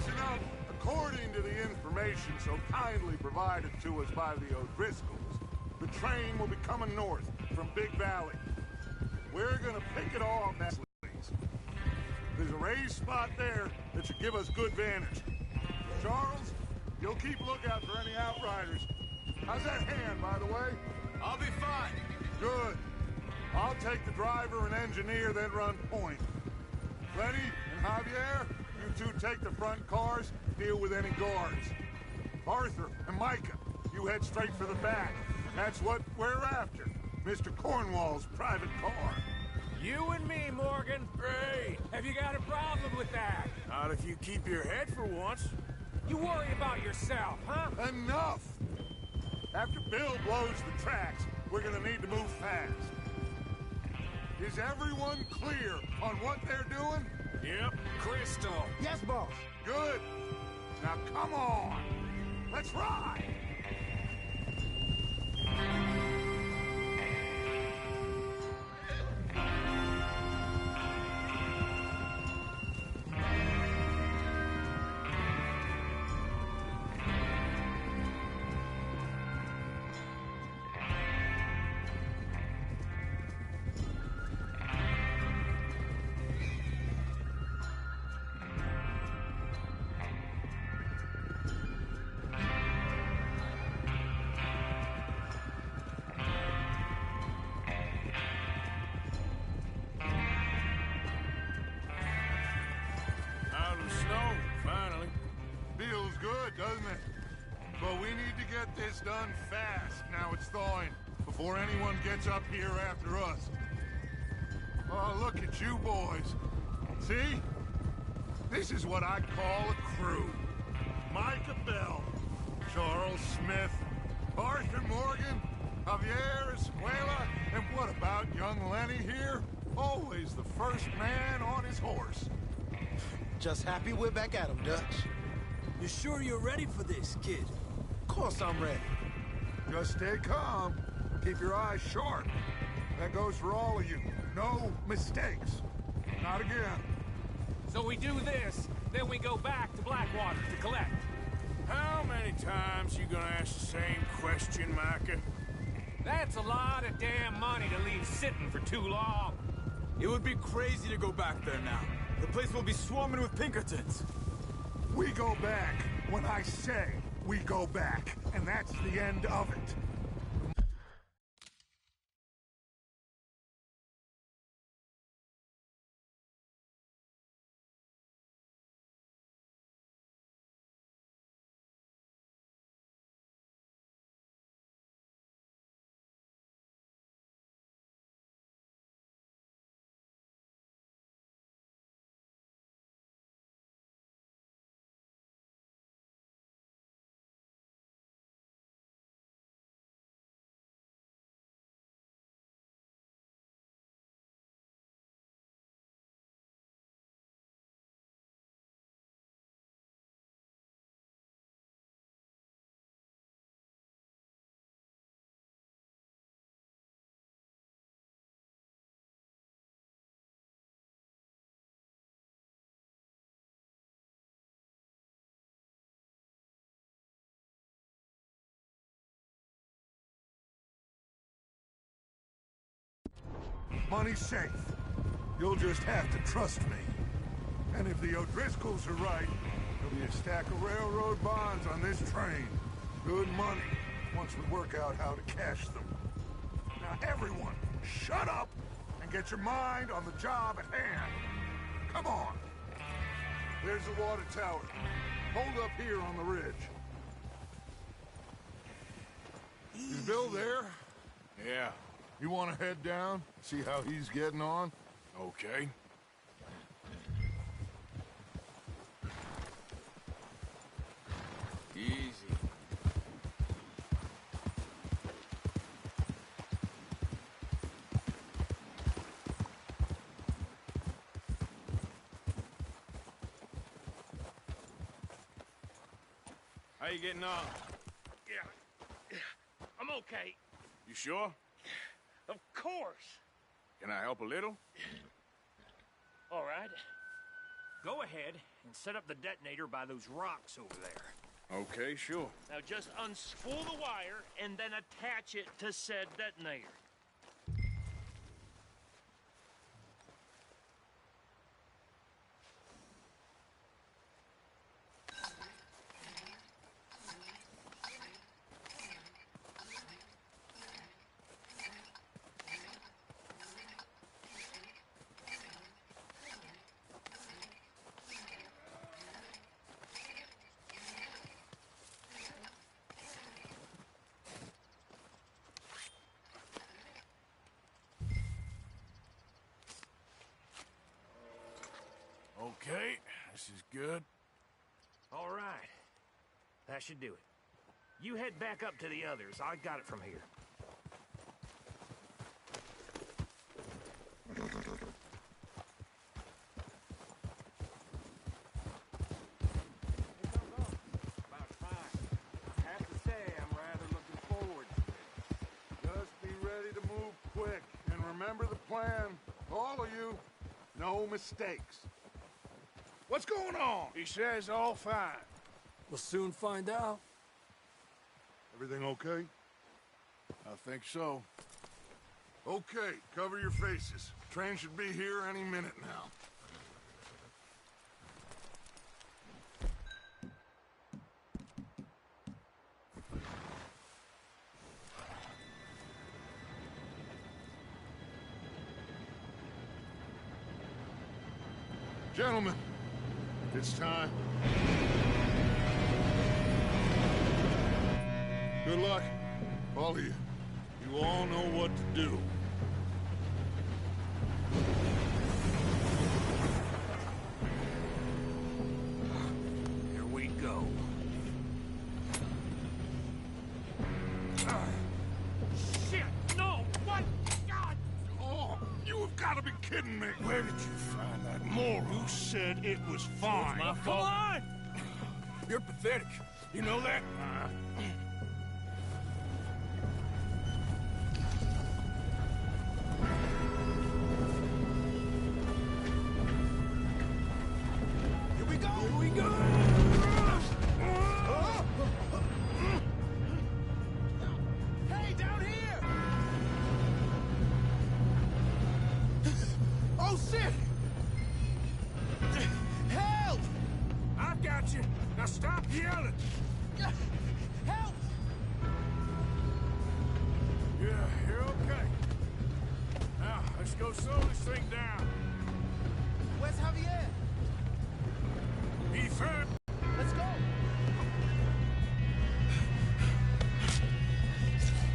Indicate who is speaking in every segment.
Speaker 1: Listen up. According to the information so kindly provided to us by the O'Driscolls, the train will be coming north from Big Valley. We're gonna pick it off at Lee's. There's a raised spot there that should give us good vantage. Charles, you'll keep lookout for any outriders. How's that hand, by the way?
Speaker 2: I'll be fine.
Speaker 1: Good. I'll take the driver and engineer, then run point. Lenny and Javier, you two take the front cars, deal with any guards. Arthur and Micah, you head straight for the back. That's what we're after. Mr. Cornwall's private car.
Speaker 3: You and me, Morgan.
Speaker 2: Great.
Speaker 3: Have you got a problem with that?
Speaker 2: Not if you keep your head for once.
Speaker 3: You worry about yourself, huh?
Speaker 1: Enough! After Bill blows the tracks, we're gonna need to move fast. Is everyone clear on what they're doing?
Speaker 2: Yep.
Speaker 3: Crystal.
Speaker 4: Yes, boss.
Speaker 1: Good. Now come on. Let's ride. Doesn't it? But we need to get this done fast, now it's thawing, before anyone gets up here after us. Oh, look at you boys. See? This is what I call a crew. Micah Bell, Charles Smith, Arthur Morgan, Javier Escuela, and what about young Lenny here? Always the first man on his horse.
Speaker 4: Just happy we're back at 'em, Dutch.
Speaker 5: You sure you're ready for this, kid?
Speaker 4: Of course I'm ready.
Speaker 1: Just stay calm. Keep your eyes sharp. That goes for all of you. No mistakes. Not again.
Speaker 3: So we do this, then we go back to Blackwater to collect.
Speaker 2: How many times you gonna ask the same question, Micah?
Speaker 3: That's a lot of damn money to leave sitting for too long.
Speaker 5: It would be crazy to go back there now. The place will be swarming with Pinkertons.
Speaker 1: We go back when I say we go back, and that's the end of it. Money's safe. You'll just have to trust me. And if the O'Driscolls are right, there'll be a stack of railroad bonds on this train. Good money, once we work out how to cash them. Now everyone, shut up and get your mind on the job at hand. Come on. There's the water tower. Hold up here on the ridge. Is Bill there?
Speaker 2: Yeah.
Speaker 1: You want to head down, see how he's getting on?
Speaker 2: Okay.
Speaker 5: Easy.
Speaker 2: How you getting on?
Speaker 6: Yeah. I'm okay.
Speaker 2: You sure?
Speaker 6: Of course.
Speaker 2: Can I help a little?
Speaker 6: All right.
Speaker 3: Go ahead and set up the detonator by those rocks over there.
Speaker 2: Okay, sure.
Speaker 6: Now just unspool the wire and then attach it to said detonator.
Speaker 2: Okay, this is good.
Speaker 3: All right. That should do it. You head back up to the others. I got it from here.
Speaker 2: About time. I have to say, I'm rather looking forward to this.
Speaker 1: Just be ready to move quick. And remember the plan. All of you. No mistakes. What's going on?
Speaker 2: He says all fine.
Speaker 5: We'll soon find out.
Speaker 1: Everything okay?
Speaker 2: I think so.
Speaker 1: Okay, cover your faces. Train should be here any minute now. Gentlemen, it's time. Good luck, all of you. You all know what to do.
Speaker 3: Here we go.
Speaker 6: Shit! No! What? God!
Speaker 1: Oh, you have got to be kidding me.
Speaker 2: Where did you find that
Speaker 1: Moron. You said it was fine.
Speaker 2: My fault. Come on! You're pathetic. You know that?
Speaker 4: Here we go.
Speaker 2: Here we go!
Speaker 4: Hey, down here! Oh, shit! Help!
Speaker 2: I've got you. Now stop yelling.
Speaker 4: Help!
Speaker 2: Yeah, you're okay. Now, let's go slow this thing down.
Speaker 4: Where's Javier?
Speaker 2: He found...
Speaker 4: Let's go!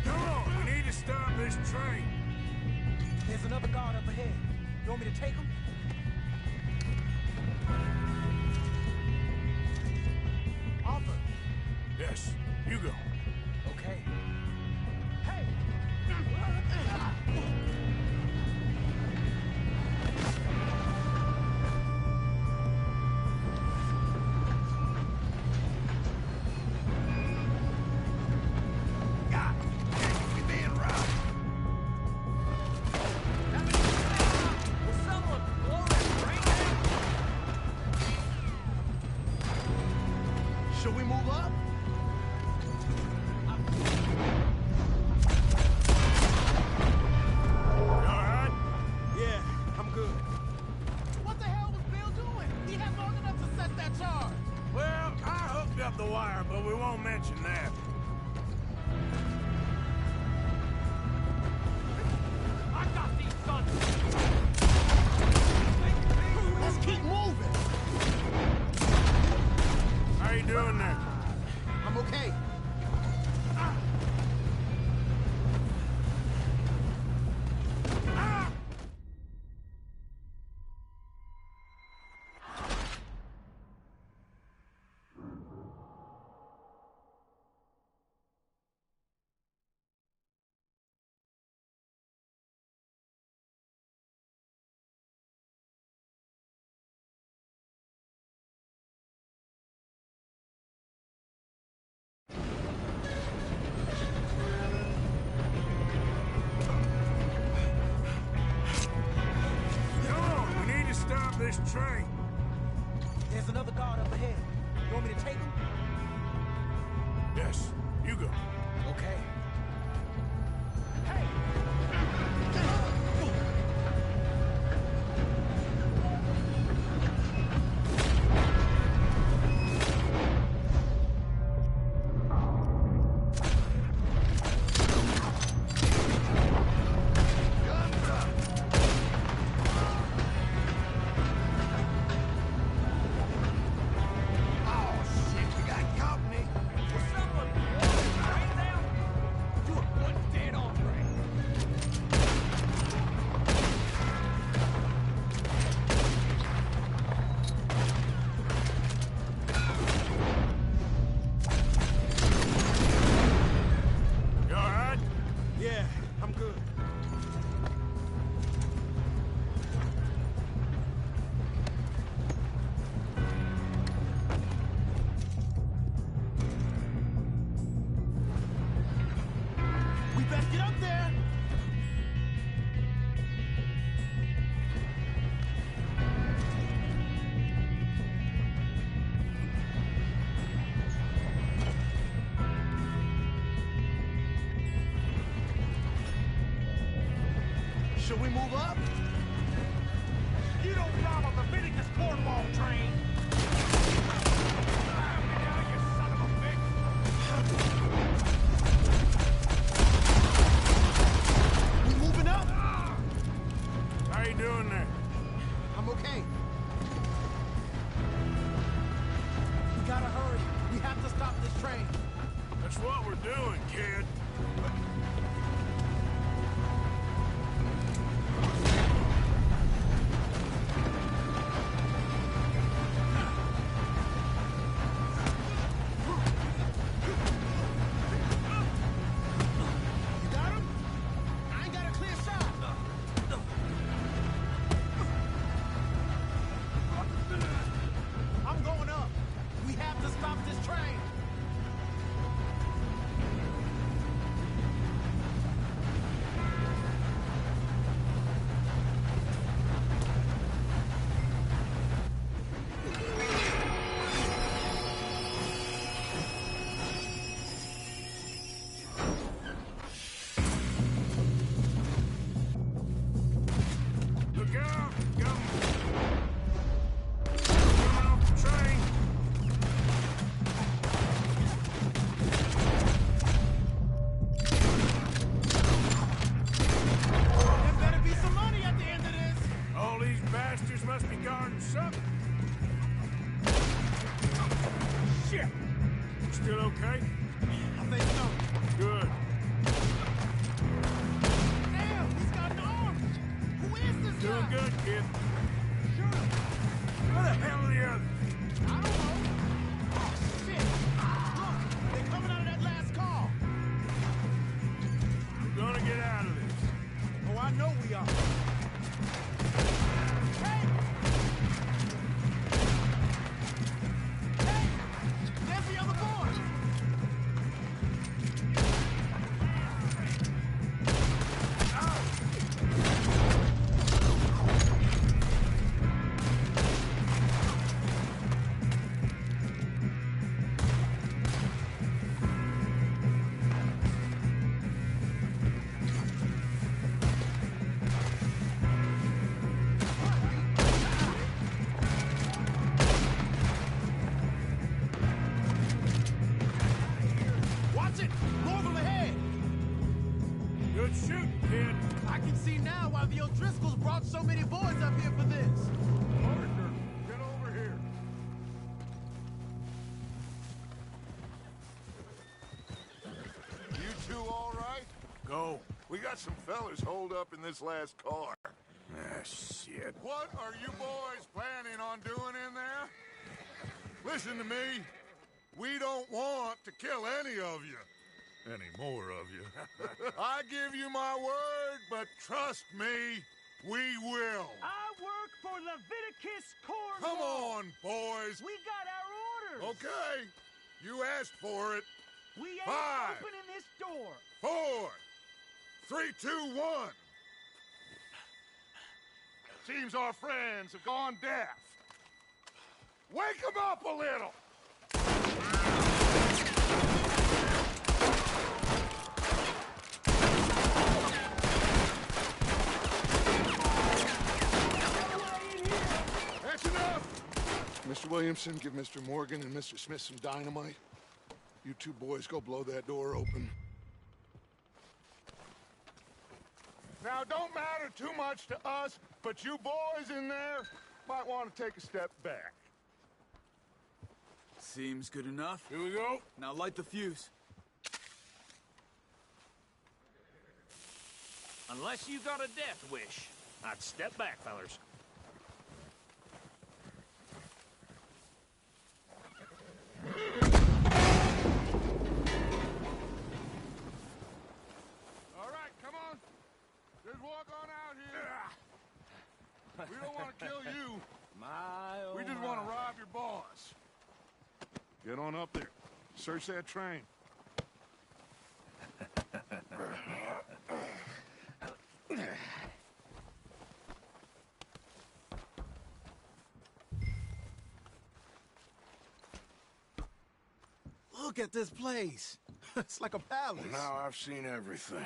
Speaker 2: Come on, we need to stop this train.
Speaker 4: There's another guard up ahead. You want me to take him? Arthur.
Speaker 2: Yes, you go.
Speaker 4: Okay. Hey!
Speaker 2: God, we being robbed.
Speaker 3: Will someone blow that train down?
Speaker 4: Should we move up?
Speaker 2: You all right?
Speaker 4: Yeah, I'm good. What the hell was Bill doing? He had long enough to set that charge.
Speaker 2: Well, I hooked up the wire, but we won't mention that.
Speaker 6: I got these sons!
Speaker 4: Let's keep moving.
Speaker 2: How you doing there?
Speaker 4: I'm okay.
Speaker 2: Come on, we need to stop this train.
Speaker 4: There's another guard up ahead. You want me to take him?
Speaker 3: Yes, you go.
Speaker 4: Okay.
Speaker 7: Should we move up?
Speaker 2: You don't drive a Leviticus cornball train! You son of a bitch!
Speaker 7: We moving up?
Speaker 3: How you doing there?
Speaker 7: I'm okay.
Speaker 4: We gotta hurry. We have to stop this train.
Speaker 3: That's what we're doing, kid.
Speaker 7: You got him? I ain't got a clear shot.
Speaker 4: I'm going up. We have to stop this train.
Speaker 3: Look out! Coming off the train!
Speaker 4: There better be some money at the end of this.
Speaker 3: All these bastards must be guarding something. Shit! You still okay?
Speaker 4: I think so.
Speaker 3: Good.
Speaker 4: Damn, he's got an arm. Who is this
Speaker 3: Doing
Speaker 4: guy?
Speaker 3: good, kid.
Speaker 4: Shoot him.
Speaker 3: Where the hell are the others?
Speaker 4: I don't know. Oh, shit. Look, they're coming out of that last car.
Speaker 3: We're gonna get out of this.
Speaker 4: Oh, I know we are. Hey! Hey! There's the other boy! Watch it! More from ahead!
Speaker 3: Good shooting, kid.
Speaker 4: I can see now why the O'Driscolls brought so many boys up here for this.
Speaker 1: Parker, get over here. You two all right?
Speaker 3: Go.
Speaker 1: We got some fellas holed up in this last car.
Speaker 3: Ah, shit.
Speaker 1: What are you boys planning on doing in there? Listen to me. We don't want to kill any of you. Any more of you. I give you my word, but trust me, we will.
Speaker 6: I work for Leviticus Cornwall.
Speaker 1: Come on, boys.
Speaker 6: We got our orders.
Speaker 1: Okay. You asked for it.
Speaker 6: We ain't
Speaker 1: 5,
Speaker 6: opening this door.
Speaker 1: 4, 3, 2, 1. Seems our friends have gone deaf. Wake him up a little! That's enough! Mr. Williamson, give Mr. Morgan and Mr. Smith some dynamite. You two boys go blow that door open. Now, it don't matter too much to us, but you boys in there might want to take a step back.
Speaker 5: Seems good enough.
Speaker 1: Here we go.
Speaker 5: Now light the fuse.
Speaker 3: Unless you got a death wish, I'd step back, fellers.
Speaker 1: All right, come on. Just walk on out here. We don't want to kill you. We just want to rob your boss. Get on up there. Search that train.
Speaker 7: Look at this place. It's like a palace.
Speaker 1: Now I've seen everything.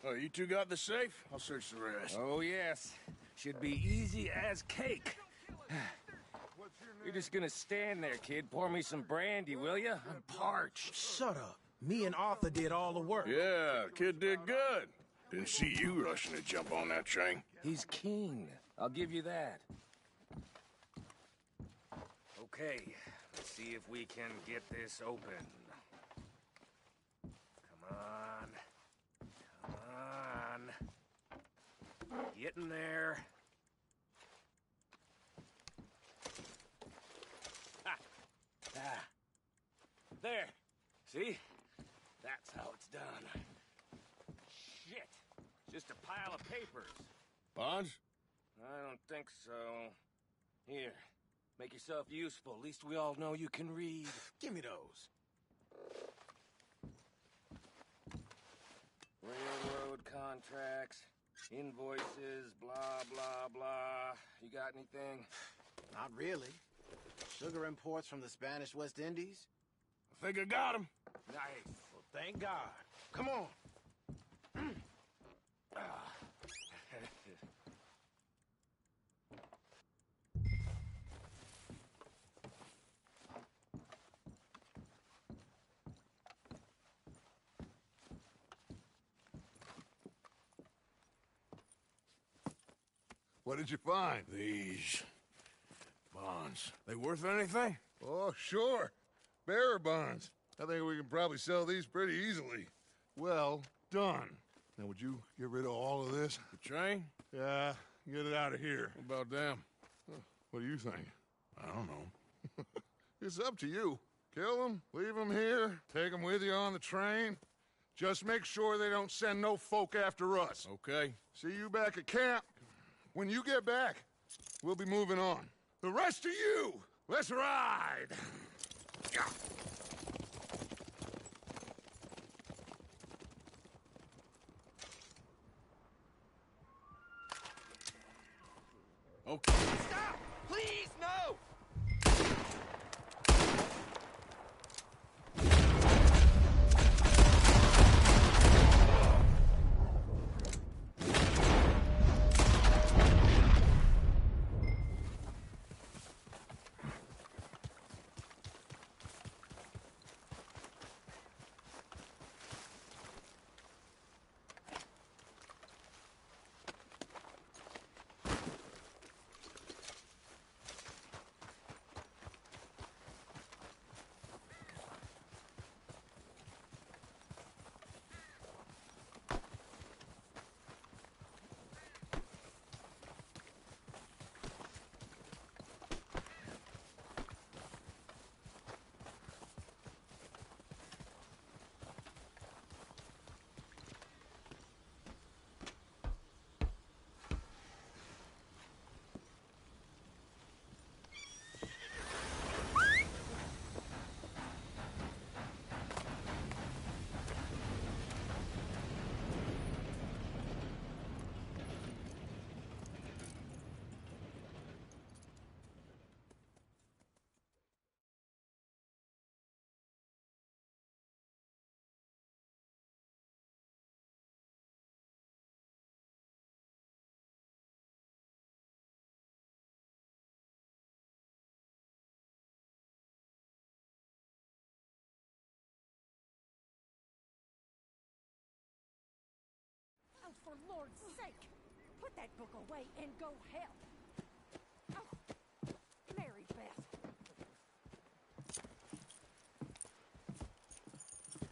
Speaker 1: Oh, you two got the safe? I'll search the rest.
Speaker 6: Oh, yes. Should be easy as cake.
Speaker 1: What's your name?
Speaker 6: You're just gonna stand there, kid. Pour me some brandy, will you? I'm parched.
Speaker 7: Shut up. Me and Arthur did all the work.
Speaker 1: Yeah, kid did good. Didn't see you rushing to jump on that train.
Speaker 6: He's king. I'll give you that.
Speaker 3: Okay, let's see if we can get this open. Come on. Come on. Get in there. Ah. There. See? That's how it's done. Shit. Just a pile of papers.
Speaker 1: Bonds?
Speaker 3: I don't think so. Here. Make yourself useful. At least we all know you can read.
Speaker 7: Give me those.
Speaker 3: Railroad contracts, invoices, blah, blah, blah. You got anything?
Speaker 7: Not really. Sugar imports from the Spanish West Indies?
Speaker 1: I think I got him.
Speaker 3: Nice.
Speaker 7: Well, thank God. Come on.
Speaker 1: What did you find? These bonds. They worth anything? Oh, sure. Bearer bonds. I think we can probably sell these pretty easily. Well done. Now, would you get rid of all of this? The train? Yeah, get it out of here. What about them? What do you think? I don't know. It's up to you. Kill them, leave them here, take them with you on the train. Just make sure they don't send no folk after us. Okay. See you back at camp. When you get back, we'll be moving on. The rest of you, let's ride! Okay.
Speaker 6: Stop! Please, no!
Speaker 8: Lord's sake! Put that book away and go help! Oh, Mary Beth.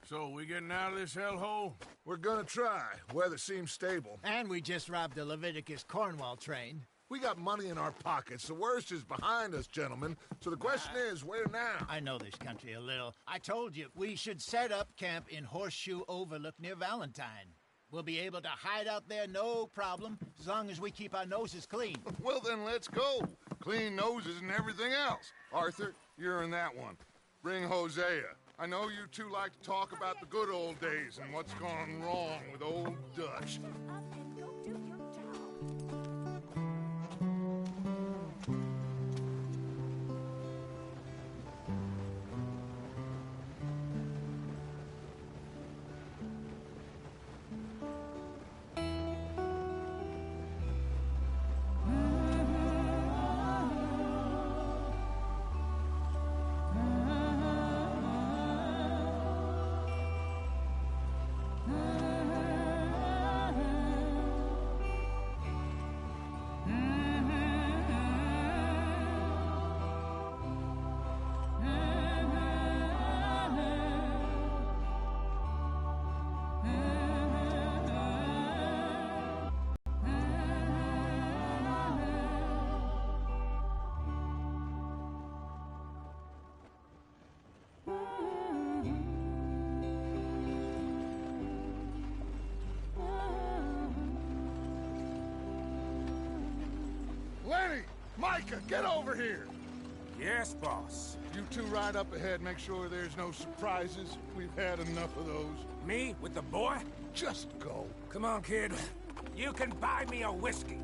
Speaker 1: So, we getting out of this hellhole? We're gonna try. Weather seems stable.
Speaker 9: And we just robbed the Leviticus Cornwall train.
Speaker 1: We got money in our pockets. The worst is behind us, gentlemen. So the question is, where now?
Speaker 9: I know this country a little. I told you, we should set up camp in Horseshoe Overlook near Valentine. We'll be able to hide out there, no problem, as long as we keep our noses clean.
Speaker 1: Well, then let's go. Clean noses and everything else. Arthur, you're in that one. Bring Hosea. I know you two like to talk about the good old days and what's gone wrong with old Dutch.
Speaker 8: Up and go do your job.
Speaker 1: Lenny! Micah, get over here!
Speaker 2: Yes, boss.
Speaker 1: You two ride up ahead, make sure there's no surprises. We've had enough of those.
Speaker 2: Me with the boy?
Speaker 1: Just go.
Speaker 2: Come on, kid. You can buy me a whiskey.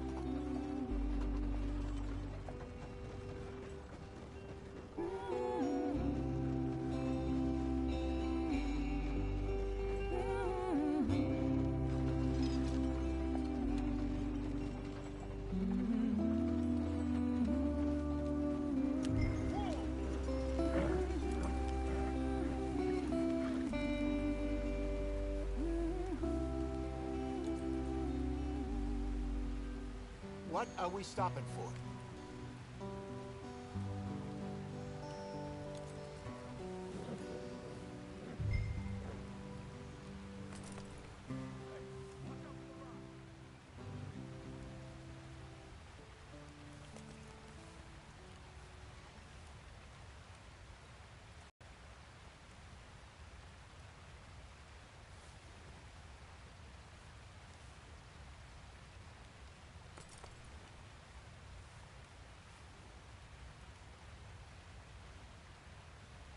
Speaker 7: What are we stopping for?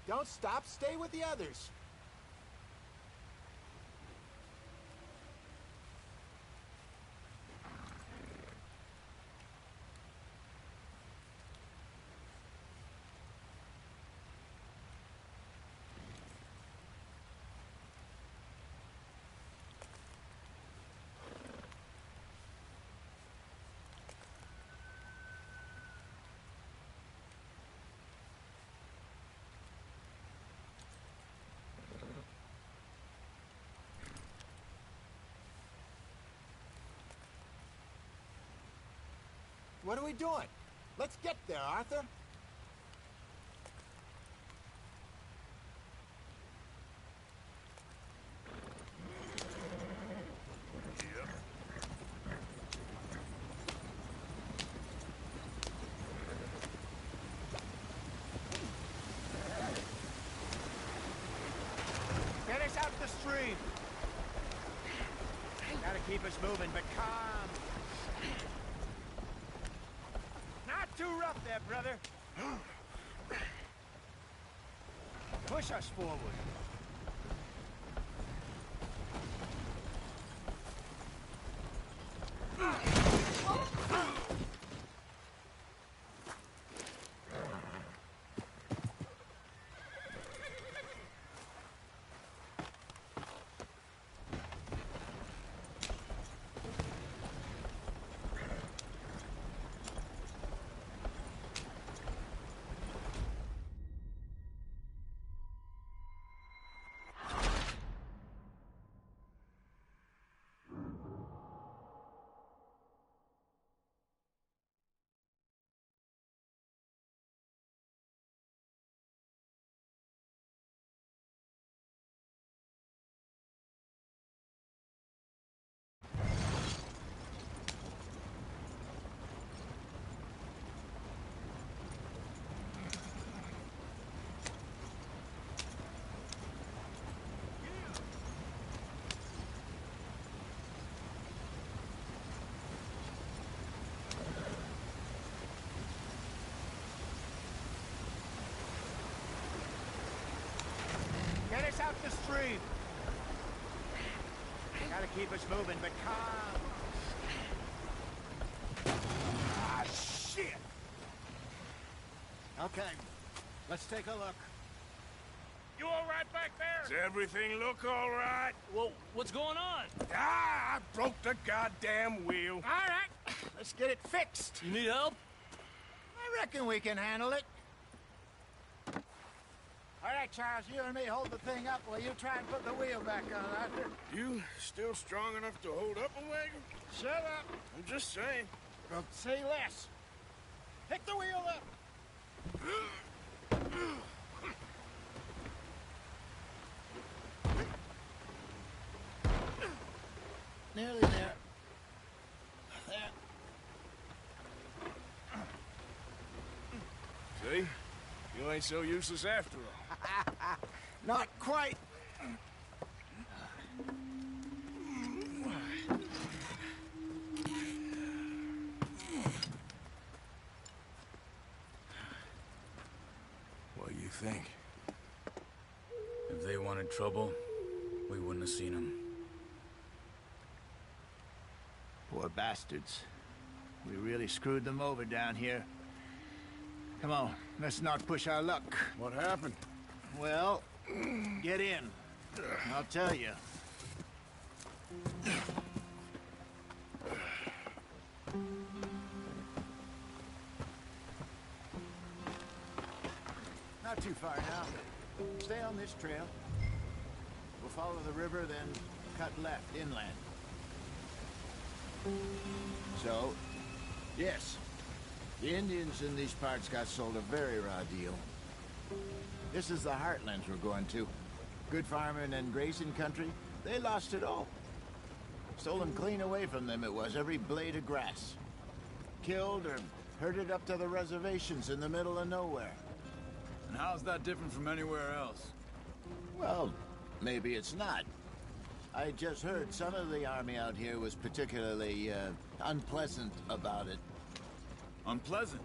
Speaker 7: Don't stop. Stay with the others. What are we doing? Let's get there, Arthur.
Speaker 9: Get us out the stream. Gotta keep us moving, but calm. Not too rough there, brother. Push us forward. the stream. Gotta keep us moving, but calm.
Speaker 3: Ah, shit!
Speaker 9: Okay, let's take a look.
Speaker 6: You all right back there?
Speaker 3: Does everything look all right?
Speaker 6: Well, what's going on?
Speaker 3: Ah, I broke the goddamn wheel.
Speaker 9: All right, let's get it fixed.
Speaker 6: You need help?
Speaker 9: I reckon we can handle it. All right, Charles, you and me hold the thing up while you try and put the wheel back on, Arthur.
Speaker 3: You still strong enough to hold up a wagon?
Speaker 9: Shut up.
Speaker 3: I'm just saying.
Speaker 9: Well, say less. Pick the wheel up. Nearly there. There.
Speaker 3: See? You ain't so useless after all.
Speaker 9: Not quite.
Speaker 3: What do you think?
Speaker 5: If they wanted trouble, we wouldn't have seen them.
Speaker 9: Poor bastards. We really screwed them over down here. Come on, let's not push our luck.
Speaker 3: What happened?
Speaker 9: Well, get in. I'll tell you. Not too far now. Stay on this trail. We'll follow the river, then cut left inland. So, yes, the Indians in these parts got sold a very raw deal. This is the heartlands we're going to. Good farming and grazing country, they lost it all. Stolen clean away from them it was, every blade of grass. Killed or herded up to the reservations in the middle of nowhere.
Speaker 5: And how's that different from anywhere else?
Speaker 9: Well, maybe it's not. I just heard some of the army out here was particularly, unpleasant about it.
Speaker 5: Unpleasant?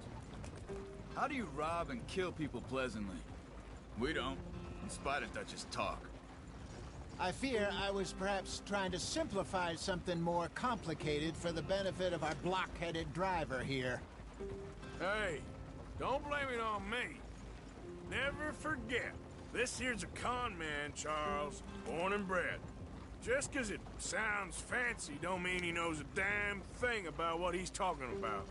Speaker 5: How do you rob and kill people pleasantly? We don't, in spite of Dutch's talk.
Speaker 9: I fear I was perhaps trying to simplify something more complicated for the benefit of our block-headed driver here.
Speaker 3: Hey, don't blame it on me. Never forget, this here's a con man, Charles, born and bred. Just 'cause it sounds fancy don't mean he knows a damn thing about what he's talking about.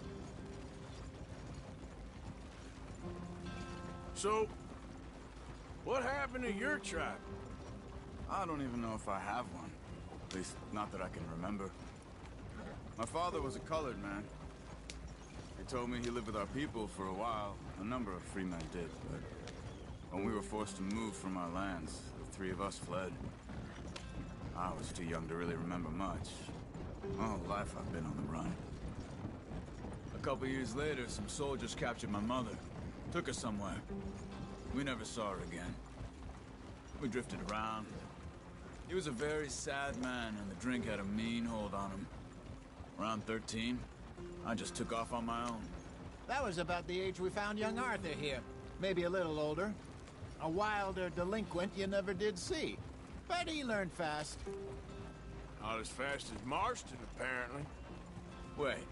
Speaker 3: So, what happened to your tribe?
Speaker 5: I don't even know if I have one. At least, not that I can remember. My father was a colored man. He told me he lived with our people for a while. A number of free men did, but when we were forced to move from our lands, the three of us fled. I was too young to really remember much. My whole life I've been on the run. A couple years later, some soldiers captured my mother. Took her somewhere. We never saw her again. We drifted around. He was a very sad man, and the drink had a mean hold on him. Around 13, I just took off on my own.
Speaker 9: That was about the age we found young Arthur here. Maybe a little older. A wilder delinquent you never did see. But he learned fast.
Speaker 3: Not as fast as Marston, apparently.
Speaker 5: Wait,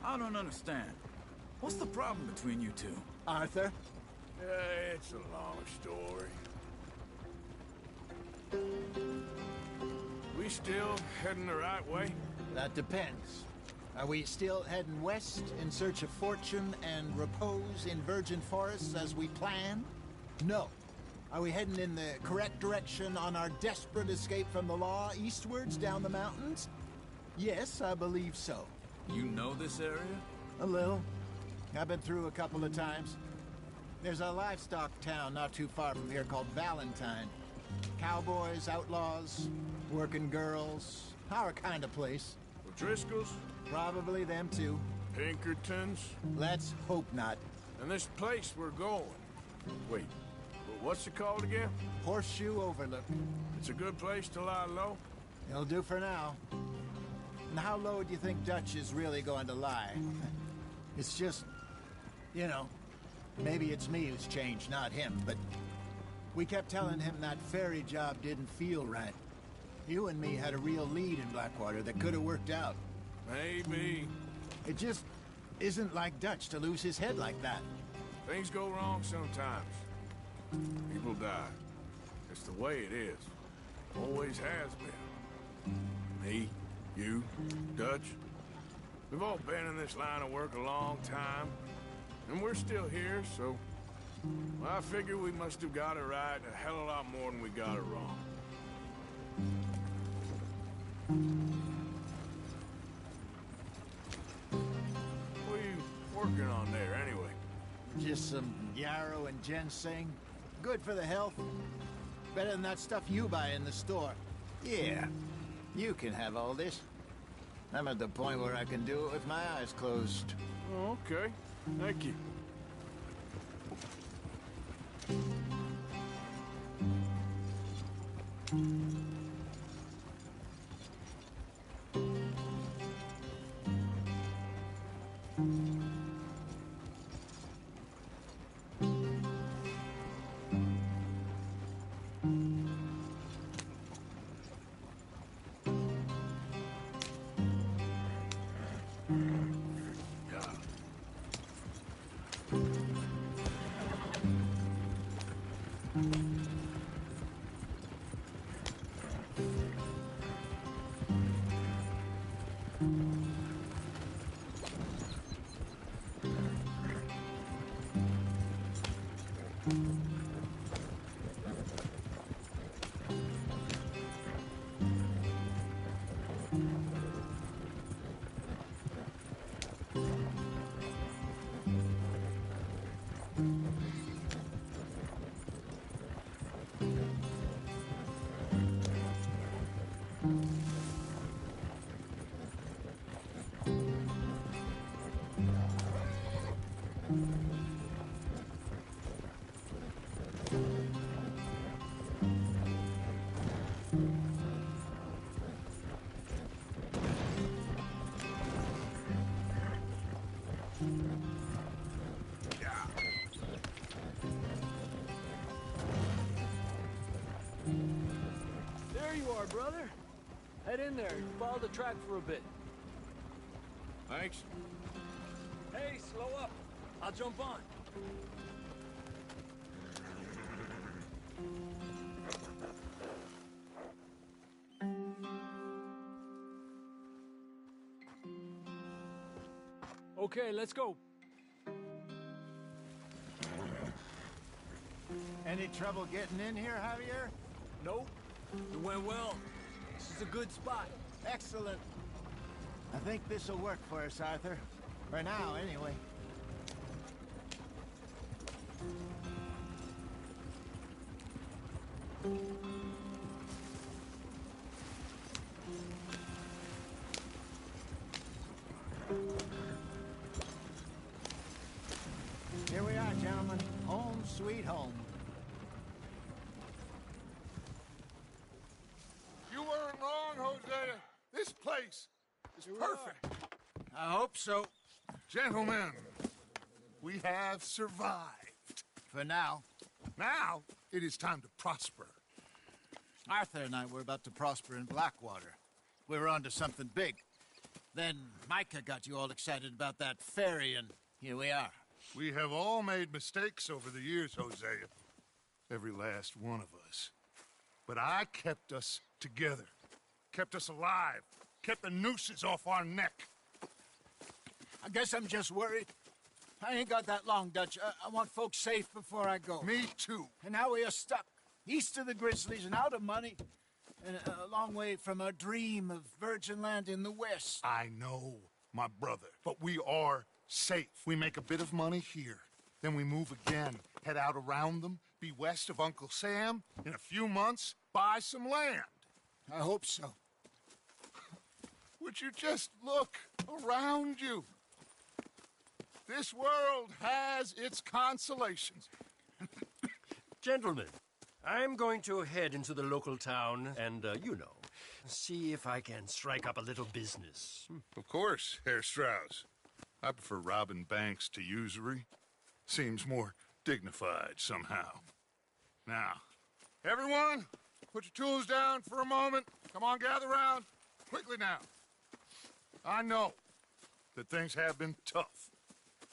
Speaker 5: I don't understand. What's the problem between you two?
Speaker 9: Arthur?
Speaker 3: It's a long story. We still heading the right way?
Speaker 9: That depends. Are we still heading west in search of fortune and repose in virgin forests as we planned? No. Are we heading in the correct direction on our desperate escape from the law eastwards down the mountains? Yes, I believe so.
Speaker 5: You know this area?
Speaker 9: A little. I've been through a couple of times. There's a livestock town not too far from here called Valentine. Cowboys, outlaws, working girls, our kind of place.
Speaker 3: O'Driscoll's?
Speaker 9: Probably them too.
Speaker 3: Pinkertons?
Speaker 9: Let's hope not.
Speaker 3: And this place we're going. Wait, what's it called again?
Speaker 9: Horseshoe Overlook.
Speaker 3: It's a good place to lie low?
Speaker 9: It'll do for now. And how low do you think Dutch is really going to lie? It's just, you know, maybe it's me who's changed, not him, but We kept telling him that ferry job didn't feel right. You and me had a real lead in Blackwater that could have worked out.
Speaker 3: Maybe.
Speaker 9: It just isn't like Dutch to lose his head like that.
Speaker 3: Things go wrong sometimes. People die. It's the way it is. Always has been. Me, you, Dutch. We've all been in this line of work a long time. And we're still here, so... well, I figure we must have got it right a hell of a lot more than we got it wrong. What are you working on there, anyway?
Speaker 9: Just some yarrow and ginseng. Good for the health. Better than that stuff you buy in the store. Yeah, you can have all this. I'm at the point where I can do it with my eyes closed.
Speaker 3: Oh, okay. Thank you.
Speaker 10: There you are, brother. Head in there. Follow the track for a bit.
Speaker 3: Thanks.
Speaker 10: Hey, slow up. I'll jump on. Okay, let's go.
Speaker 9: Any trouble getting in here, Javier?
Speaker 10: Nope. It went well. This is a good spot.
Speaker 9: Excellent. I think this'll work for us, Arthur. For now, anyway. Here we are, gentlemen. Home sweet home.
Speaker 1: You weren't wrong, Hosea. This place is perfect.
Speaker 9: I hope so.
Speaker 1: Gentlemen, we have survived.
Speaker 9: For now.
Speaker 1: Now, it is time to prosper.
Speaker 9: Arthur and I were about to prosper in Blackwater. We were onto something big. Then Micah got you all excited about that ferry, and here we are.
Speaker 1: We have all made mistakes over the years, Hosea. Every last one of us. But I kept us together. Kept us alive. Kept the nooses off our neck.
Speaker 9: I guess I'm just worried. I ain't got that long, Dutch. I want folks safe before I go.
Speaker 1: Me too.
Speaker 9: And now we are stuck. East of the Grizzlies and out of money. And a long way from our dream of virgin land in the west.
Speaker 1: I know, my brother. But we are safe. We make a bit of money here. Then we move again. Head out around them. Be west of Uncle Sam. In a few months, buy some land.
Speaker 9: I hope so.
Speaker 1: Would you just look around you? This world has its consolations.
Speaker 11: Gentlemen, I'm going to head into the local town and, you know, see if I can strike up a little business.
Speaker 1: Of course, Herr Strauss. I prefer robbing banks to usury. Seems more dignified somehow. Now, everyone, put your tools down for a moment. Come on, gather round. Quickly now. I know that things have been tough,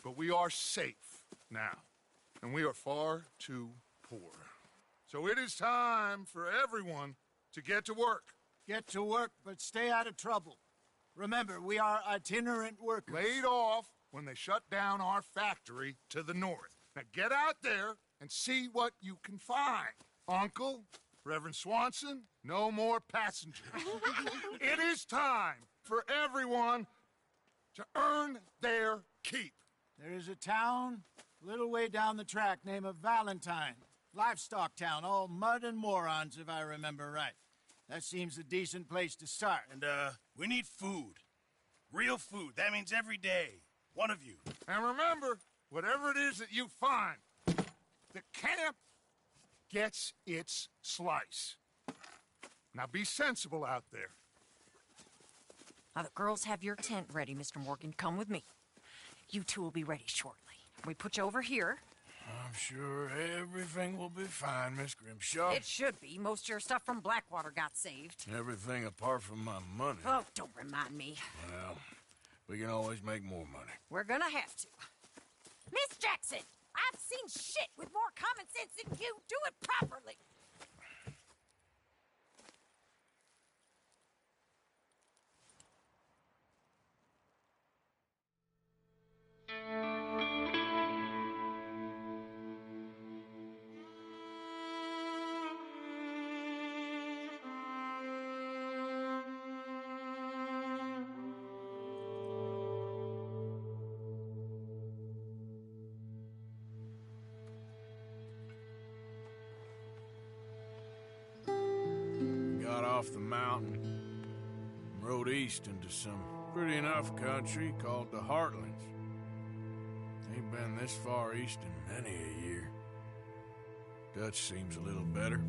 Speaker 1: but we are safe now, and we are far too poor. So it is time for everyone to get to work.
Speaker 9: Get to work, but stay out of trouble. Remember, we are itinerant workers.
Speaker 1: Laid off when they shut down our factory to the north. Now get out there and see what you can find. Uncle, Reverend Swanson, no more passengers. It is time for everyone to earn their keep.
Speaker 9: There is a town a little way down the track named Valentine. Livestock town, all mud and morons, if I remember right. That seems a decent place to start.
Speaker 12: And, we need food. Real food. That means every day. One of you.
Speaker 1: And remember, whatever it is that you find, the camp gets its slice. Now be sensible out there.
Speaker 8: Now, the girls have your tent ready, Mr. Morgan. Come with me. You two will be ready shortly. We put you over here.
Speaker 3: I'm sure everything will be fine, Miss Grimshaw.
Speaker 8: It should be. Most of your stuff from Blackwater got saved.
Speaker 3: Everything apart from my money.
Speaker 8: Oh, don't remind me.
Speaker 3: Well, we can always make more money.
Speaker 8: We're gonna have to. Miss Jackson, I've seen shit with more common sense than you. Do it properly.
Speaker 3: Got off the mountain and rode east into some pretty enough country called the Heartlands. Ain't been this far east in many a year. Dutch seems a little better.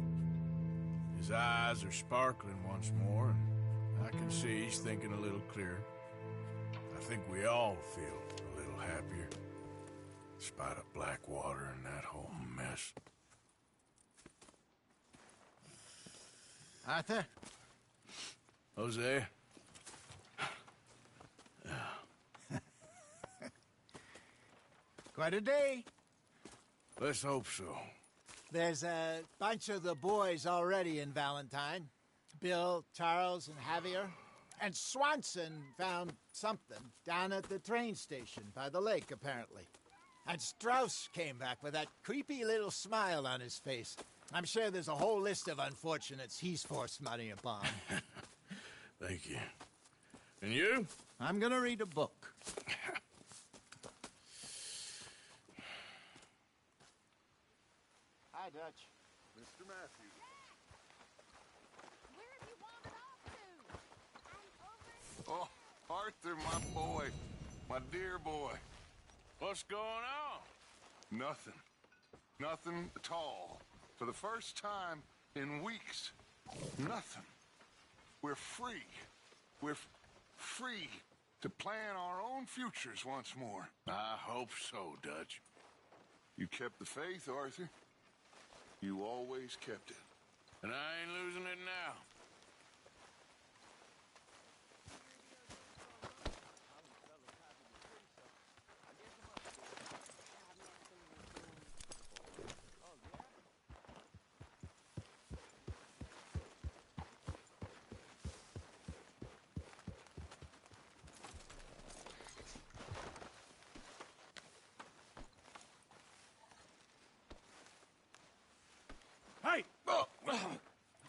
Speaker 3: His eyes are sparkling once more, and I can see he's thinking a little clearer. I think we all feel a little happier, in spite of Blackwater and that whole mess.
Speaker 9: Arthur?
Speaker 3: Jose?
Speaker 9: Quite a day.
Speaker 3: Let's hope so.
Speaker 9: There's a bunch of the boys already in Valentine. Bill, Charles, and Javier. And Swanson found something down at the train station by the lake, apparently. And Strauss came back with that creepy little smile on his face. I'm sure there's a whole list of unfortunates he's forced money upon.
Speaker 3: Thank you. And you?
Speaker 9: I'm gonna read a book. Hi, Dutch.
Speaker 1: Mr. Matthews.
Speaker 8: Where have you wandered off to?
Speaker 1: Oh, Arthur, my boy. My dear boy.
Speaker 3: What's going on?
Speaker 1: Nothing. Nothing at all. For the first time in weeks, nothing. We're free. We're free to plan our own futures once more.
Speaker 3: I hope so, Dutch.
Speaker 1: You kept the faith, Arthur. You always kept it.
Speaker 3: And I ain't losing it now.
Speaker 12: Hey!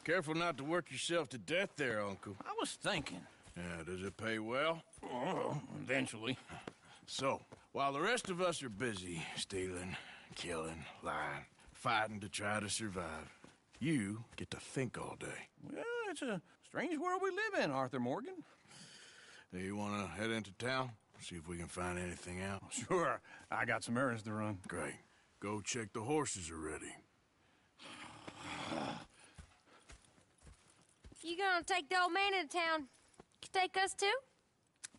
Speaker 3: Careful not to work yourself to death there, Uncle.
Speaker 12: I was thinking.
Speaker 3: Yeah, does it pay well?
Speaker 12: Oh, eventually.
Speaker 3: So, while the rest of us are busy stealing, killing, lying, fighting to try to survive, you get to think all day.
Speaker 12: Well, it's a strange world we live in, Arthur Morgan.
Speaker 3: Hey, you want to head into town? See if we can find anything out?
Speaker 12: Sure. I got some errands to run.
Speaker 3: Great. Go check the horses are ready.
Speaker 13: You gonna take the old man into town? Take us too?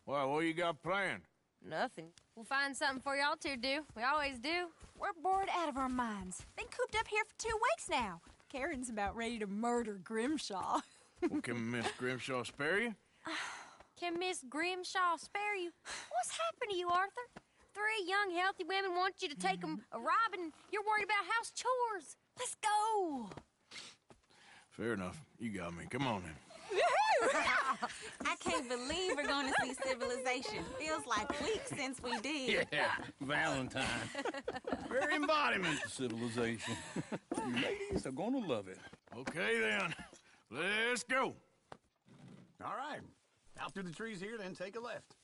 Speaker 3: Well, what you got planned?
Speaker 13: Nothing. We'll find something for y'all to do. We always do.
Speaker 8: We're bored out of our minds. Think who
Speaker 14: moved up here for 2 weeks now. Karen's about ready to murder Grimshaw.
Speaker 3: Well, can Miss Grimshaw spare you?
Speaker 13: Can Miss Grimshaw spare you? What's happened to you, Arthur? 3 young, healthy women want you to take them a robbing. You're worried about house chores. Let's go.
Speaker 3: Fair enough. You got me. Come on then.
Speaker 15: I can't believe we're going to see civilization. Feels like weeks since we did.
Speaker 16: Yeah, Valentine. Very embodiment of civilization. You ladies are gonna love it.
Speaker 3: Okay then. Let's go.
Speaker 16: All right. Out through the trees here, then take a left.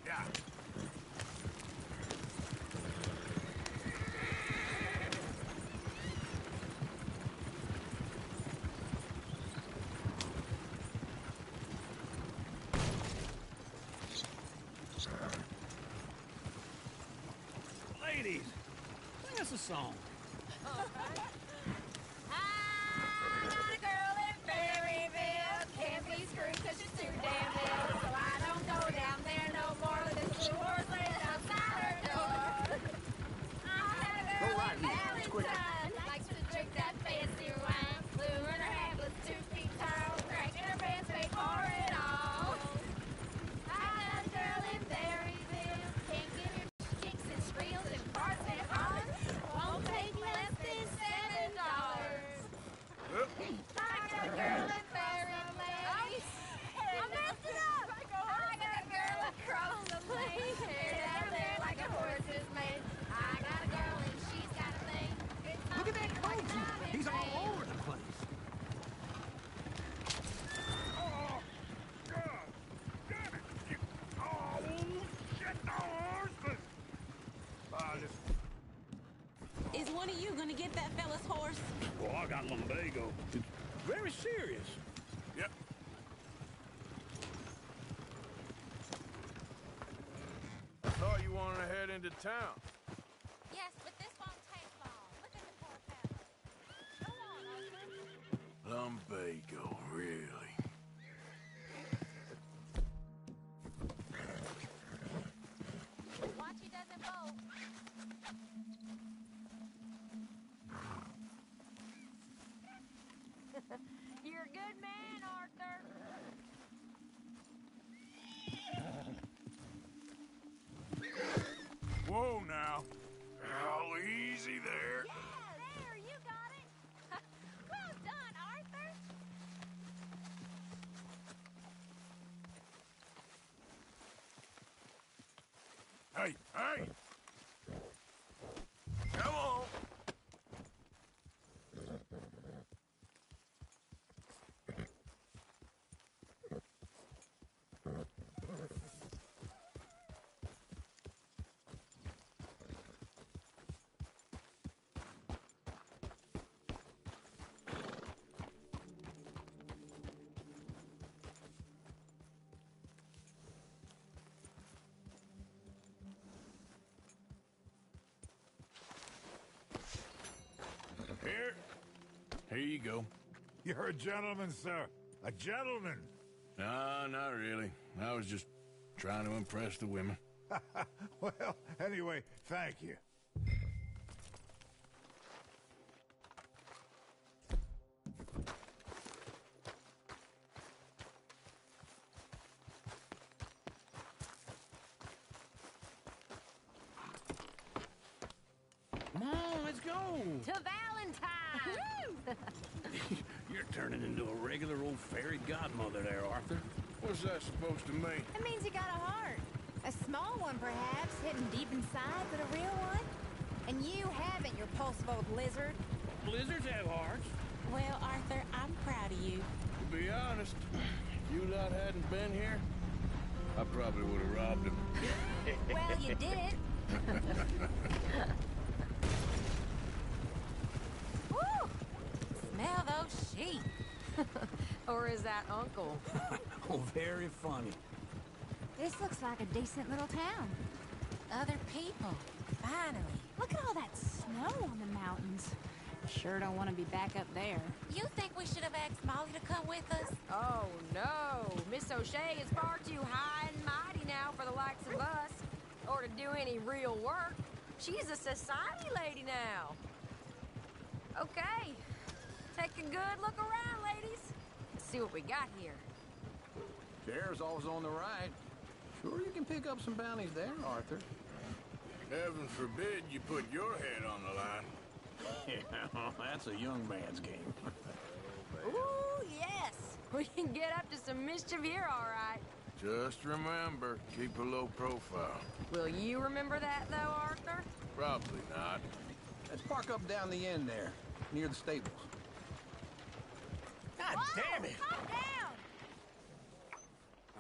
Speaker 3: Yeah.
Speaker 16: Ladies, sing us a song.
Speaker 13: I'm a girl in Berryville. Can't be screwed 'cause she's too damn ill. So I don't go down there no more. Let this blue horse lays outside her door. I had a girl in Valentine. Likes to drink that fancy wine. Blue in her hair was 2 feet tall. Cracking her pants, paid for it all. I had a girl in Berryville. Can't get her kicks and squeals and farts and hollers. Won't take less than $7. I got a girl in Berryville. I messed it up. I got a girl across the lane. Hair down there like a horse's mane. I got a girl and she's got a thing.
Speaker 4: Look at that coach. He's all over the place.
Speaker 3: Oh, God. Damn it. Oh, shit, the horse. Ah, just...
Speaker 15: Is one of you going to get that fella's horse?
Speaker 16: Well, I got lumbago. It's very serious.
Speaker 3: Yep. I thought you wanted to head into town.
Speaker 13: Yes, but this won't take long. Look at the poor fella. Go on, Arthur.
Speaker 3: Lumbago, really?
Speaker 13: Watch he doesn't bolt. You're a good man, Arthur.
Speaker 3: Whoa, now. Oh, easy there.
Speaker 13: Yeah, there, you got it. Well done, Arthur.
Speaker 3: Hey, hey! Come on! Here you go.
Speaker 1: You're a gentleman, sir. A gentleman.
Speaker 3: No, not really. I was just trying to impress the women.
Speaker 1: Well, anyway, thank you.
Speaker 16: Come on, let's go.
Speaker 13: To Valentine.
Speaker 16: You're turning into a regular old fairy godmother there, Arthur.
Speaker 3: What's that supposed to mean?
Speaker 14: It means you got a heart. A small one, perhaps, hidden deep inside, but a real one. And you haven't, you repulsive old lizard.
Speaker 16: Lizards have hearts.
Speaker 15: Well, Arthur, I'm proud of you.
Speaker 3: To be honest, if you lot hadn't been here, I probably would have robbed him.
Speaker 14: Well, you did it.
Speaker 8: Woo! Smell those sheep. Or is that Uncle?
Speaker 16: Oh, very funny.
Speaker 14: This looks like a decent little town.
Speaker 8: Other people. Finally.
Speaker 14: Look at all that snow on the mountains. Sure don't want to be back up there.
Speaker 8: You think we should have asked Molly to come with us?
Speaker 17: Oh, no. Miss O'Shea is far too high and mighty now for the likes of us. Or to do any real work. She's a society lady now. Okay. Take a good look around, ladies. Let's see what we got here.
Speaker 18: Chair's always on the right. Sure you can pick up some bounties there, Arthur.
Speaker 3: Heaven forbid you put your head on the line.
Speaker 18: Yeah, that's a young man's game.
Speaker 17: Ooh, yes. We can get up to some mischief here, all right.
Speaker 3: Just remember, keep a low profile.
Speaker 17: Will you remember that, though, Arthur?
Speaker 3: Probably not.
Speaker 18: Let's park up down the end there, near the stables. God damn it!
Speaker 17: Calm down!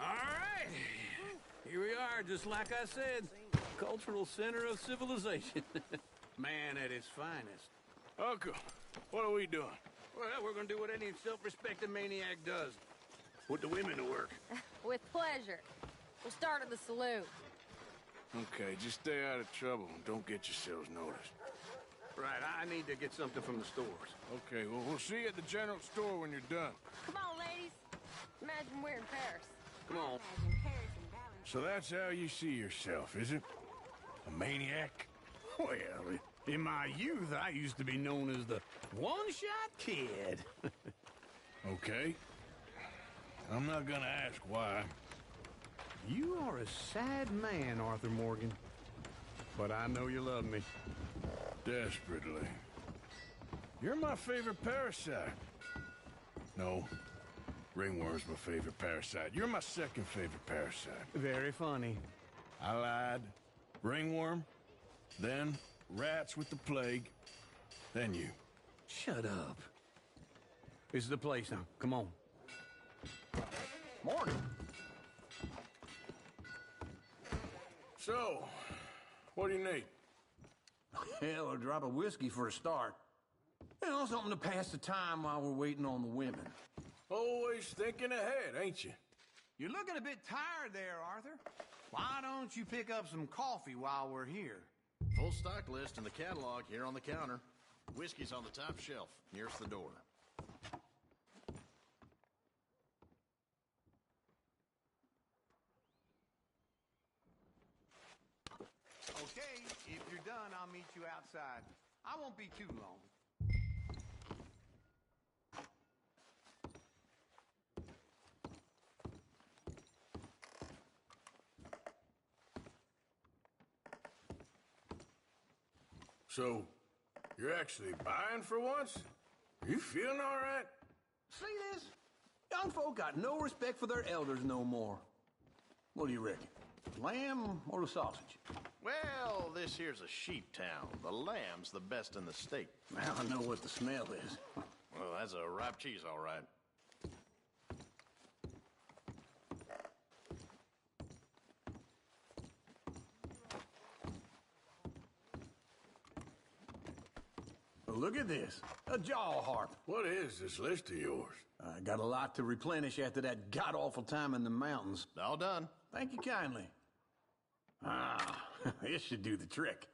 Speaker 16: All right. Here we are, just like I said. Cultural center of civilization. Man at his finest.
Speaker 3: Uncle, what are we doing?
Speaker 16: Well, we're gonna do what any self-respecting maniac does. Put the women to work.
Speaker 17: With pleasure. We'll start at the saloon.
Speaker 3: Okay, just stay out of trouble and don't get yourselves noticed.
Speaker 16: Right, I need to get something from the stores.
Speaker 3: Okay, well, we'll see you at the general store when you're done.
Speaker 17: Come on, ladies. Imagine we're in Paris.
Speaker 16: Come on.
Speaker 3: So that's how you see yourself, is it? A maniac?
Speaker 16: Well, in my youth, I used to be known as the one-shot kid.
Speaker 3: Okay. I'm not gonna ask why.
Speaker 18: You are a sad man, Arthur Morgan. But I know you love me.
Speaker 3: Desperately. You're my favorite parasite. No. Ringworm's my favorite parasite. You're my second favorite parasite.
Speaker 18: Very funny.
Speaker 3: I lied. Ringworm, then rats with the plague, then you.
Speaker 18: Shut up. This is the place now. Come on. Morning.
Speaker 3: So, what do you need?
Speaker 18: Hell, a drop of whiskey for a start. You know, something to pass the time while we're waiting on the women.
Speaker 3: Always thinking ahead, ain't you?
Speaker 4: You're looking a bit tired there, Arthur. Why don't you pick up some coffee while we're here?
Speaker 19: Full stock list in the catalog here on the counter. Whiskey's on the top shelf, nearest the door.
Speaker 4: Okay, if you're done, I'll meet you outside. I won't be too long.
Speaker 3: So, you're actually buying for once? You feeling all right?
Speaker 18: See this? Young folk got no respect for their elders no more. What do you reckon? Lamb or the sausage?
Speaker 19: Well, this here's a sheep town. The lamb's the best in the state.
Speaker 18: Now I know what the smell is.
Speaker 19: Well, that's a ripe cheese, all right.
Speaker 18: Look at this. A jaw harp.
Speaker 3: What is this list of yours?
Speaker 18: I got a lot to replenish after that god-awful time in the mountains.
Speaker 19: All done.
Speaker 18: Thank you kindly. Ah, this should do the trick.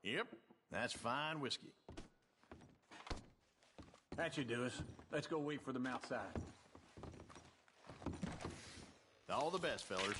Speaker 19: Yep, that's fine whiskey.
Speaker 18: That should do us. Let's go wait for them outside.
Speaker 19: All the best, fellers.